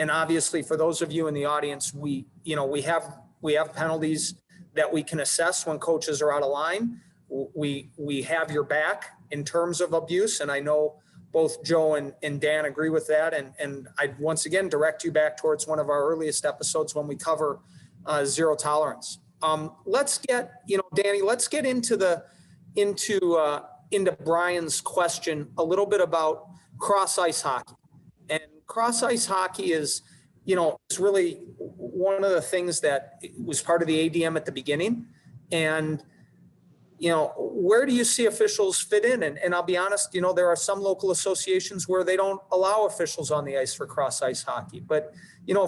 obviously for those of you in the audience, we have penalties that we can assess when coaches are out of line. We have your back in terms of abuse. And I know both Joe and Dan agree with that. And I'd once again direct you back towards one of our earliest episodes when we cover zero tolerance. Let's get, Danny, let's get into Brian's question a little bit about cross ice hockey. And cross ice hockey is, it's really one of the things that was part of the ADM at the beginning. And, where do you see officials fit in? And I'll be honest, there are some local associations where they don't allow officials on the ice for cross ice hockey. But,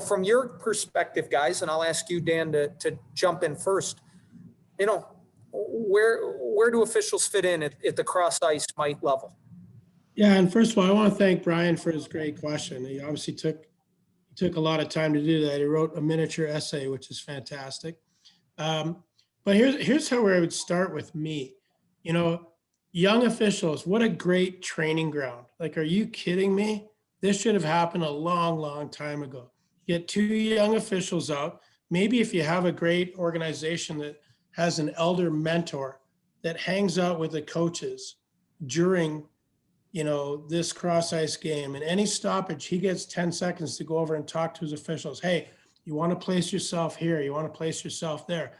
from your perspective, guys, and I'll ask you, Dan, to jump in first, where do officials fit in at the cross ice might level? Yeah, and first of all, I want to thank Brian for his great question. He obviously took a lot of time to do that. He wrote a miniature essay, which is fantastic. But here's how I would start with me. You know, young officials, what a great training ground. Like, are you kidding me? This should have happened a long, long time ago. Get two young officials out. Maybe if you have a great organization that has an elder mentor that hangs out with the coaches during, this cross ice game, and any stoppage, he gets 10 seconds to go over and talk to his officials. Hey, you want to place yourself here, you want to place yourself there.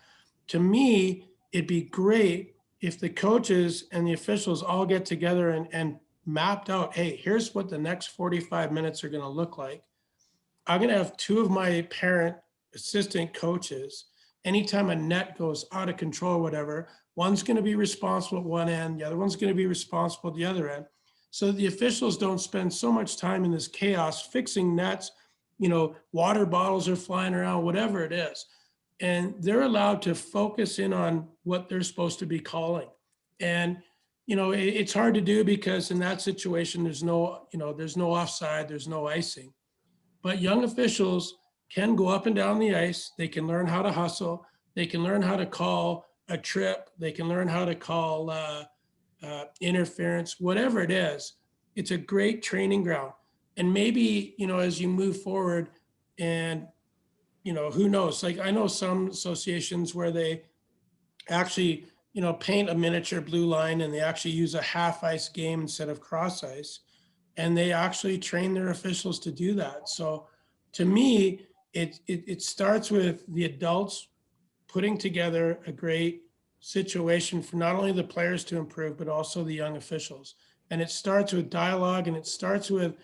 To me, it'd be great if the coaches and the officials all get together and mapped out, hey, here's what the next 45 minutes are going to look like. I'm going to have two of my parent assistant coaches. Anytime a net goes out of control, whatever, one's going to be responsible at one end, the other one's going to be responsible at the other end. So the officials don't spend so much time in this chaos fixing nets, water bottles are flying around, whatever it is. And they're allowed to focus in on what they're supposed to be calling. And, it's hard to do because in that situation, there's no offside, there's no icing. But young officials can go up and down the ice. They can learn how to hustle. They can learn how to call a trip. They can learn how to call interference, whatever it is. It's a great training ground. And maybe, as you move forward and, who knows, like I know some associations where they actually, paint a miniature blue line and they actually use a half ice game instead of cross ice. And they actually train their officials to do that. So to me, it starts with the adults putting together a great situation for not only the players to improve, but also the young officials. And it starts with dialogue, and it starts with,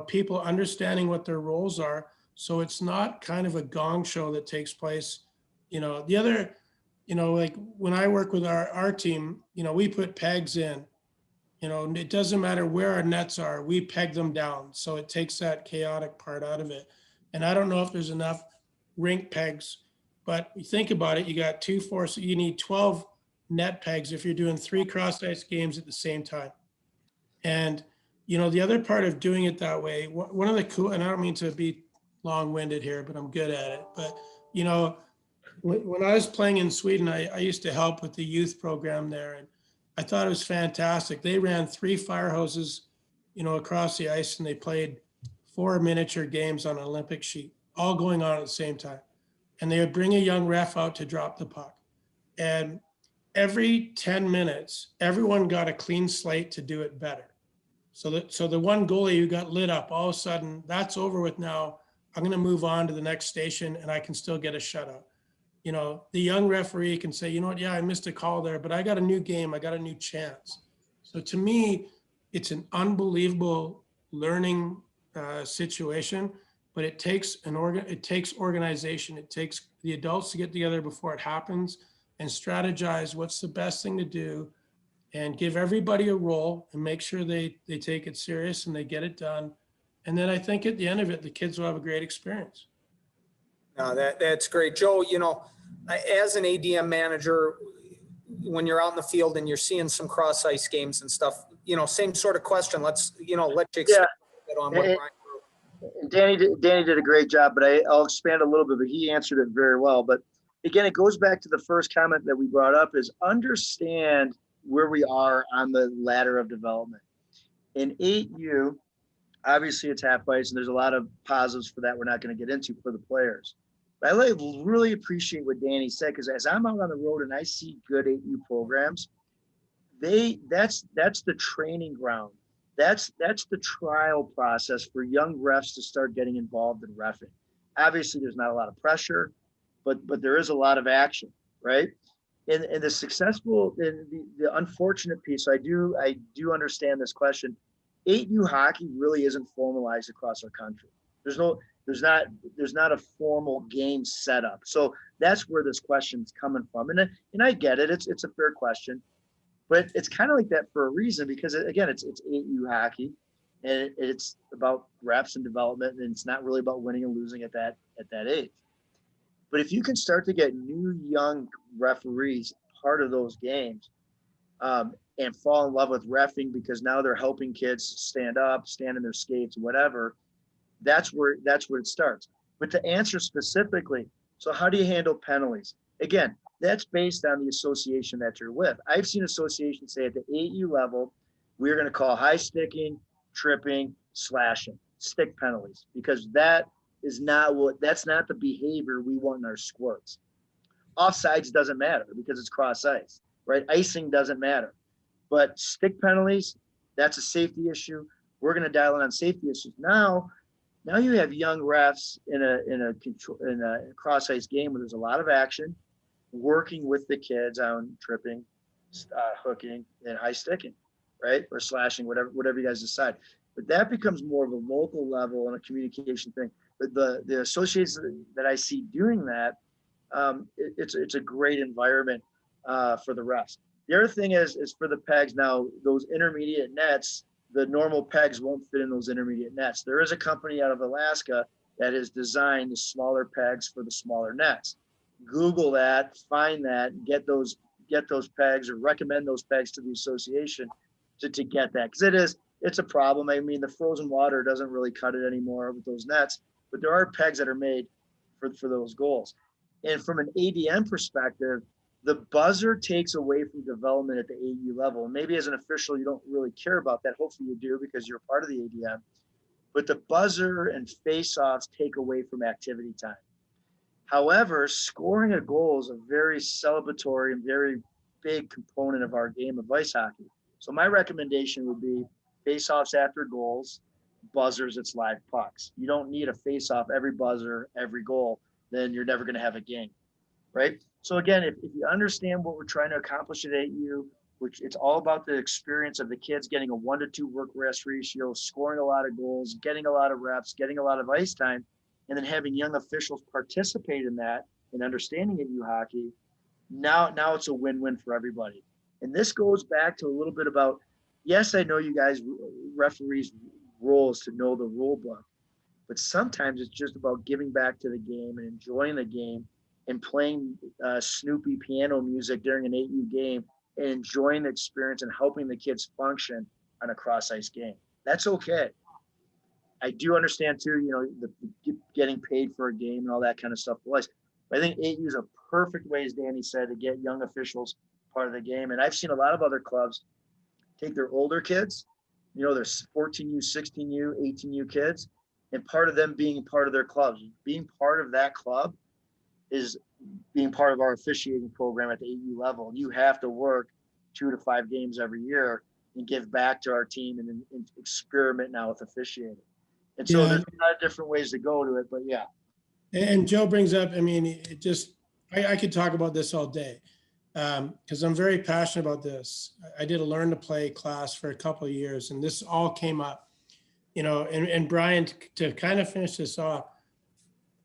people understanding what their roles are. So it's not kind of a gong show that takes place. The other, like when I work with our team, we put pegs in. It doesn't matter where our nets are, we peg them down. So it takes that chaotic part out of it. And I don't know if there's enough rink pegs, but you think about it, you got you need 12 net pegs if you're doing 3 cross ice games at the same time. And, the other part of doing it that way, one of the cool, and I don't mean to be long-winded here, but I'm good at it. But, when I was playing in Sweden, I used to help with the youth program there. And I thought it was fantastic. They ran 3 fire hoses, across the ice, and they played 4 miniature games on an Olympic sheet, all going on at the same time. And they would bring a young ref out to drop the puck. And every 10 minutes, everyone got a clean slate to do it better. So the one goalie who got lit up, all of a sudden, that's over with now. I'm going to move on to the next station and I can still get a shutout. The young referee can say, yeah, I missed a call there, but I got a new game. I got a new chance. So to me, it's an unbelievable learning situation, but it takes organization. It takes the adults to get together before it happens and strategize what's the best thing to do and give everybody a role and make sure they take it serious and they get it done. And then I think at the end of it, the kids will have a great experience. No, that's great. Joe, as an ADM manager, when you're out in the field and you're seeing some cross ice games and stuff, same sort of question. Let's, let you expand a bit on what Brian. Danny did a great job, but I'll expand a little bit, but he answered it very well. But again, it goes back to the first comment that we brought up is understand where we are on the ladder of development. In 8U, obviously it's half ice, and there's a lot of positives for that we're not going to get into for the players. But I really appreciate what Danny said, because as I'm out on the road and I see good 8U programs, that's the training ground. That's the trial process for young refs to start getting involved in reffing. Obviously, there's not a lot of pressure, but there is a lot of action, right? And the successful, the unfortunate piece, I do understand this question. 8U hockey really isn't formalized across our country. There's not a formal game setup. So that's where this question's coming from. And I get it. It's a fair question, but it's kind of like that for a reason, because again, it's 8U hockey, and it's about reps and development, and it's not really about winning and losing at that age. But if you can start to get new young referees part of those games, and fall in love with reffing because now they're helping kids stand up, stand in their skates, whatever, that's where it starts. But to answer specifically, so how do you handle penalties? Again, that's based on the association that you're with. I've seen associations say at the AU level, we're going to call high sticking, tripping, slashing, stick penalties, because that's not the behavior we want in our squirts. Offsides doesn't matter because it's cross ice, right? Icing doesn't matter. But stick penalties, that's a safety issue. We're going to dial in on safety issues. Now you have young refs in a cross ice game where there's a lot of action, working with the kids on tripping, hooking, and high sticking, right? Or slashing, whatever you guys decide. But that becomes more of a local level and a communication thing. But the associations that I see doing that, it's a great environment for the refs. The other thing is for the pegs. Now, those intermediate nets, the normal pegs won't fit in those intermediate nets. There is a company out of Alaska that has designed the smaller pegs for the smaller nets. Google that, find that, get those pegs, or recommend those pegs to the association to get that, because it's a problem. I mean, the frozen water doesn't really cut it anymore with those nets, but there are pegs that are made for those goals. And from an ADM perspective, the buzzer takes away from development at the AU level. And maybe as an official, you don't really care about that. Hopefully you do, because you're part of the ADM. But the buzzer and face-offs take away from activity time. However, scoring a goal is a very celebratory and very big component of our game of ice hockey. So my recommendation would be face-offs after goals, buzzers, it's live pucks. You don't need a face-off every buzzer, every goal. Then you're never going to have a game, right? So again, if you understand what we're trying to accomplish at AU, which it's all about the experience of the kids getting a 1-to-2 work rest ratio, scoring a lot of goals, getting a lot of reps, getting a lot of ice time, and then having young officials participate in that and understanding AU hockey, now it's a win-win for everybody. And this goes back to a little bit about, yes, I know you guys, referees' role is to know the rule book, but sometimes it's just about giving back to the game and enjoying the game and playing Snoopy piano music during an AU game and enjoying the experience and helping the kids function on a cross-ice game. That's okay. I do understand too, the getting paid for a game and all that kind of stuff. But I think AU is a perfect way, as Danny said, to get young officials part of the game. And I've seen a lot of other clubs take their older kids, there's 14U, 16U, 18U kids, and part of them being part of their clubs. Being part of that club is being part of our officiating program at the AU level. You have to work 2 to 5 games every year and give back to our team and experiment now with officiating. And so there's a lot of different ways to go to it, but yeah. And Joe brings up, I could talk about this all day because I'm very passionate about this. I did a learn to play class for a couple of years, and this all came up, and Brian, to kind of finish this off,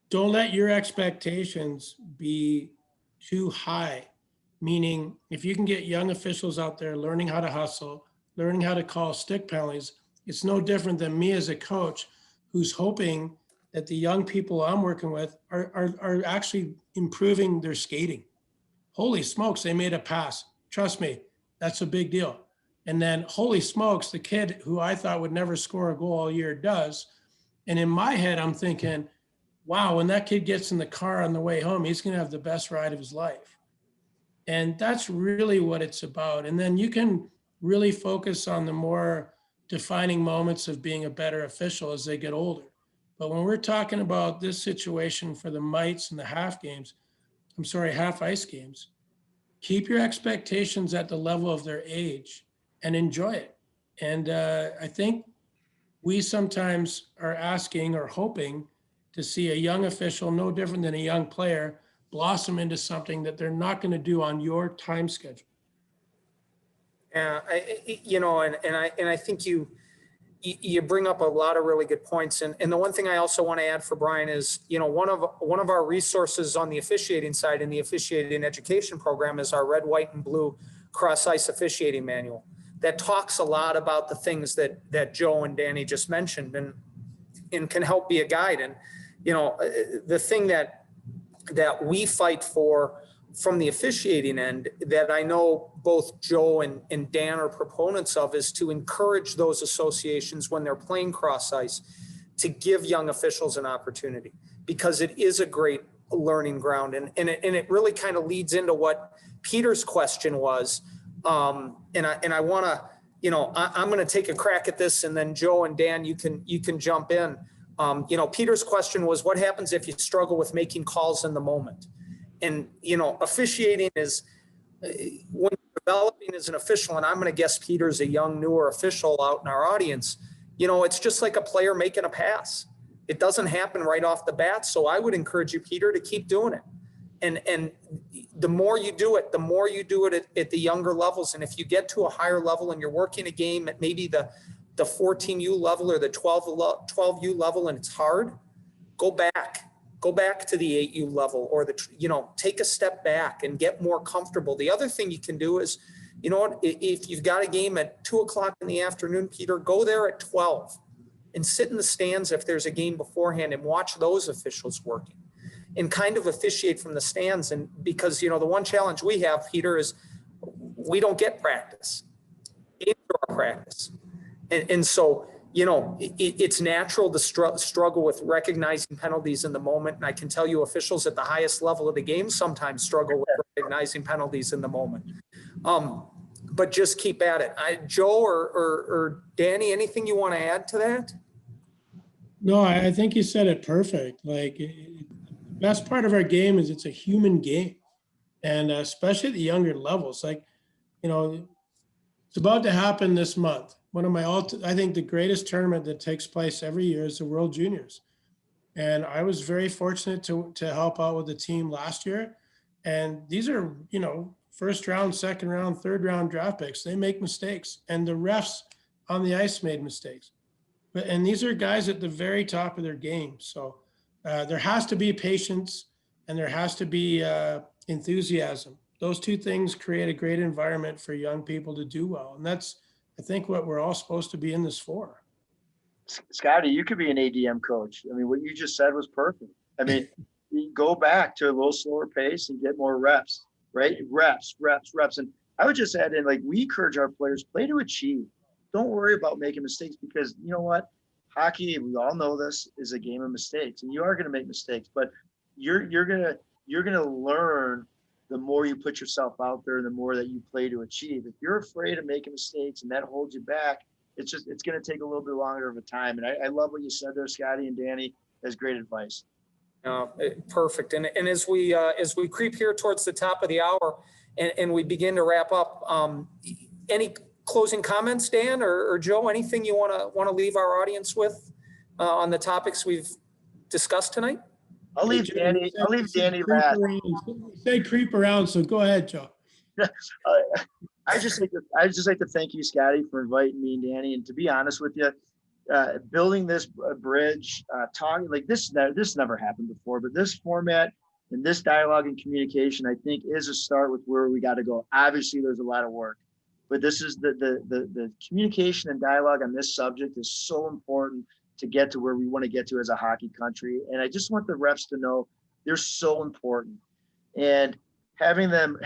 don't let your expectations be too high. Meaning, if you can get young officials out there learning how to hustle, learning how to call stick penalties, it's no different than me as a coach who's hoping that the young people I'm working with are actually improving their skating. Holy smokes, they made a pass. Trust me, that's a big deal. And then, holy smokes, the kid who I thought would never score a goal all year does. And in my head, I'm thinking, wow, when that kid gets in the car on the way home, he's going to have the best ride of his life. And that's really what it's about. And then you can really focus on the more defining moments of being a better official as they get older. But when we're talking about this situation for the mites and the half ice games, keep your expectations at the level of their age and enjoy it. And I think we sometimes are asking or hoping to see a young official, no different than a young player, blossom into something that they're not going to do on your time schedule. Yeah, I think you bring up a lot of really good points. And the one thing I also want to add for Brian is, one of our resources on the officiating side in the officiating education program is our red, white, and blue cross ice officiating manual that talks a lot about the things that Joe and Danny just mentioned and can help be a guide. And, the thing that we fight for from the officiating end that I know both Joe and Dan are proponents of is to encourage those associations when they're playing cross ice to give young officials an opportunity, because it is a great learning ground. And it really kind of leads into what Peter's question was. And I want to, I'm going to take a crack at this, and then Joe and Dan, you can jump in. Peter's question was, what happens if you struggle with making calls in the moment? And, officiating is, when you're developing as an official, and I'm going to guess Peter's a young, newer official out in our audience, it's just like a player making a pass. It doesn't happen right off the bat. So I would encourage you, Peter, to keep doing it. And the more you do it, at the younger levels. And if you get to a higher level and you're working a game at maybe the 14U level or the 12U level, and it's hard, go back to the 8U level, or take a step back and get more comfortable. The other thing you can do is, if you've got a game at 2:00 in the afternoon, Peter, go there at 12 and sit in the stands if there's a game beforehand and watch those officials working and kind of officiate from the stands. And because, the one challenge we have, Peter, is we don't get practice. Games are our practice. And so, it's natural to struggle with recognizing penalties in the moment. And I can tell you officials at the highest level of the game sometimes struggle with recognizing penalties in the moment. But just keep at it. Joe or Danny, anything you want to add to that? No, I think you said it perfect. Like, the best part of our game is it's a human game. And especially at the younger levels, like, it's about to happen this month. One of my, I think the greatest tournament that takes place every year is the World Juniors. And I was very fortunate to help out with the team last year. And these are, first round, second round, third round draft picks. They make mistakes, and the refs on the ice made mistakes. And these are guys at the very top of their game. So there has to be patience, and there has to be enthusiasm. Those two things create a great environment for young people to do well. And that's, I think, what we're all supposed to be in this for. Scotty, you could be an ADM coach. I mean, what you just said was perfect. I mean, you go back to a little slower pace and get more reps, right? Reps. And I would just add in, like, we encourage our players, play to achieve. Don't worry about making mistakes, because you know what? Hockey, we all know this, is a game of mistakes, and you are going to make mistakes, but you're going to learn the more you put yourself out there and the more that you play to achieve. If you're afraid of making mistakes and that holds you back, it's going to take a little bit longer of a time. And I love what you said there, Scotty and Danny. That's great advice. Perfect. And as we creep here towards the top of the hour and we begin to wrap up, any closing comments, Dan or Joe? Anything you want to leave our audience with on the topics we've discussed tonight? I'll leave Danny last. Say creep around, so go ahead, Joe. I just like to thank you, Scotty, for inviting me and Danny. And to be honest with you, building this bridge, talking like this never happened before, but this format and this dialogue and communication, I think, is a start with where we got to go. Obviously, there's a lot of work, but this is the communication and dialogue on this subject is so important to get to where we want to get to as a hockey country. And I just want the refs to know they're so important. And having them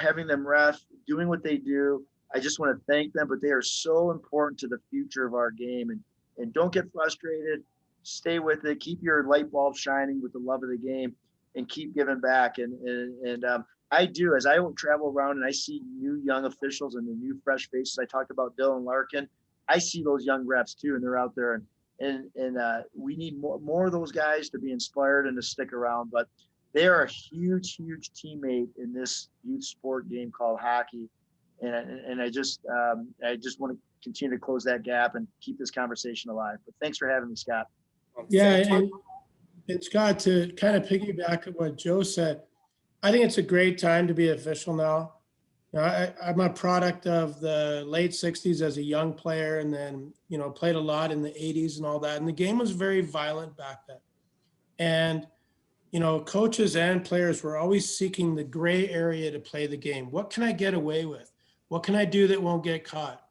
ref, doing what they do, I just want to thank them, but they are so important to the future of our game. And don't get frustrated, stay with it, keep your light bulb shining with the love of the game, and keep giving back. And I do, as I travel around and I see new young officials and the new fresh faces. I talked about Dylan Larkin. I see those young refs too, and they're out there, and we need more of those guys to be inspired and to stick around. But they are a huge teammate in this youth sport game called hockey, and I just want to continue to close that gap and keep this conversation alive. But thanks for having me, Scott. Yeah, and Scott, to kind of piggyback on what Joe said, I think it's a great time to be official now. I'm a product of the late 60s as a young player, and then, played a lot in the 80s and all that. And the game was very violent back then. And, coaches and players were always seeking the gray area to play the game. What can I get away with? What can I do that won't get caught?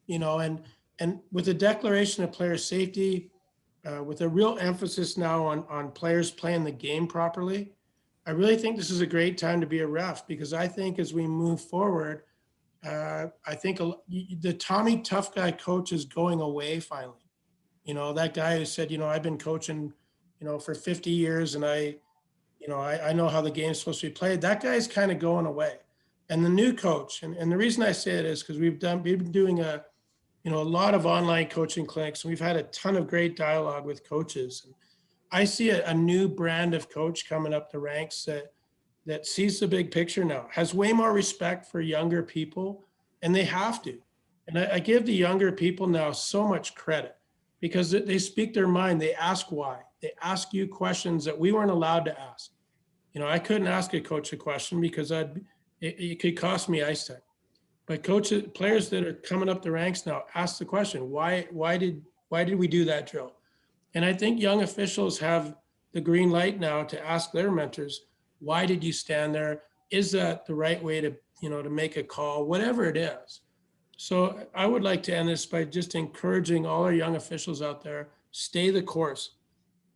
And with the declaration of player safety, with a real emphasis now on players playing the game properly, I really think this is a great time to be a ref, because I think as we move forward, I think the Tommy Tough Guy coach is going away finally. That guy who said, I've been coaching, for 50 years and I you know, I know how the game's supposed to be played. That guy's kind of going away. And the new coach, and the reason I say it is because we've been doing a lot of online coaching clinics, and we've had a ton of great dialogue with coaches. And I see a new brand of coach coming up the ranks that sees the big picture now, has way more respect for younger people, and they have to. And I give the younger people now so much credit because they speak their mind. They ask why. They ask you questions that we weren't allowed to ask. You know, I couldn't ask a coach a question because it could cost me ice time. But players that are coming up the ranks now ask the question, why did we do that drill? And I think young officials have the green light now to ask their mentors, why did you stand there? Is that the right way to make a call, whatever it is? So I would like to end this by just encouraging all our young officials out there, stay the course.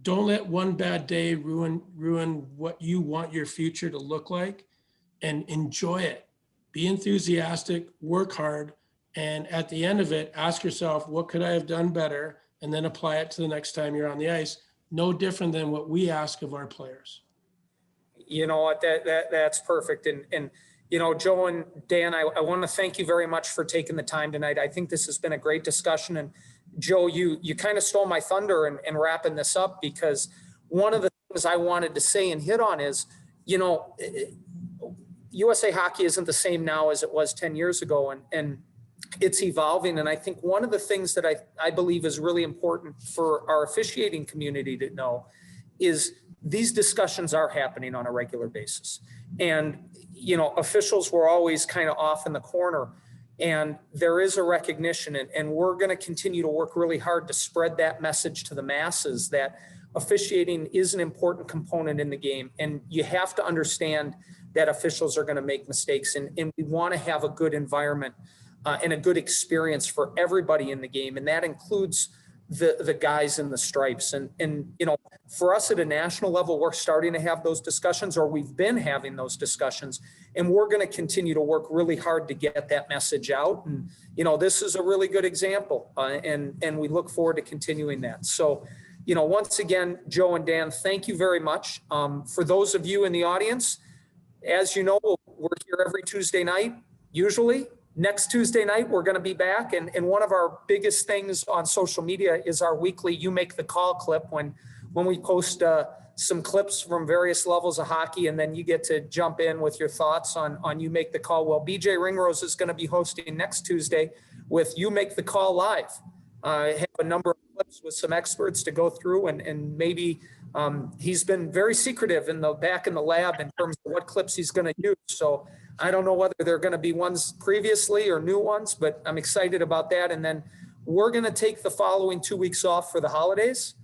Don't let one bad day ruin what you want your future to look like, and enjoy it. Be enthusiastic, work hard, and at the end of it, ask yourself, what could I have done better? And then apply it to the next time you're on the ice. No different than what we ask of our players. You know what, that's perfect. And you know, Joe and Dan, I want to thank you very much for taking the time tonight. I think this has been a great discussion. And Joe, you kind of stole my thunder in wrapping this up, because one of the things I wanted to say and hit on is, you know, USA Hockey isn't the same now as it was 10 years ago, and it's evolving. And I think one of the things that I believe is really important for our officiating community to know is these discussions are happening on a regular basis. And, you know, officials were always kind of off in the corner, and there is a recognition, and we're going to continue to work really hard to spread that message to the masses that officiating is an important component in the game. And you have to understand that officials are going to make mistakes, and we want to have a good environment and a good experience for everybody in the game. And that includes the guys in the stripes. And, you know, for us at a national level, we're starting to have those discussions, or we've been having those discussions, and we're going to continue to work really hard to get that message out. And, you know, this is a really good example, and we look forward to continuing that. So, you know, once again, Joe and Dan, thank you very much. For those of you in the audience, as you know, we're here every Tuesday night, usually. Next Tuesday night, we're going to be back. And one of our biggest things on social media is our weekly You Make the Call clip, when we post some clips from various levels of hockey, and then you get to jump in with your thoughts on You Make the Call. Well, BJ Ringrose is going to be hosting next Tuesday with You Make the Call Live. I have a number of clips with some experts to go through, and maybe he's been very secretive back in the lab in terms of what clips he's going to use. So I don't know whether they're going to be ones previously or new ones, but I'm excited about that. And then we're going to take the following 2 weeks off for the holidays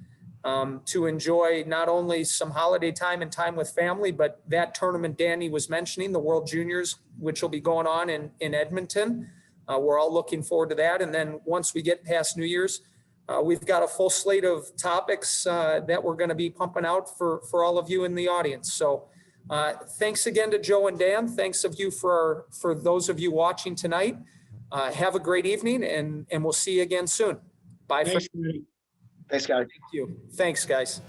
to enjoy not only some holiday time and time with family, but that tournament Danny was mentioning, the World Juniors, which will be going on in Edmonton. We're all looking forward to that. And then once we get past New Year's, we've got a full slate of topics that we're going to be pumping out for all of you in the audience. So thanks again to Joe and Dan. Thanks of you for those of you watching tonight. Have a great evening, and we'll see you again soon. Bye. Thanks, Thanks, guys. Thank you. Thanks, guys.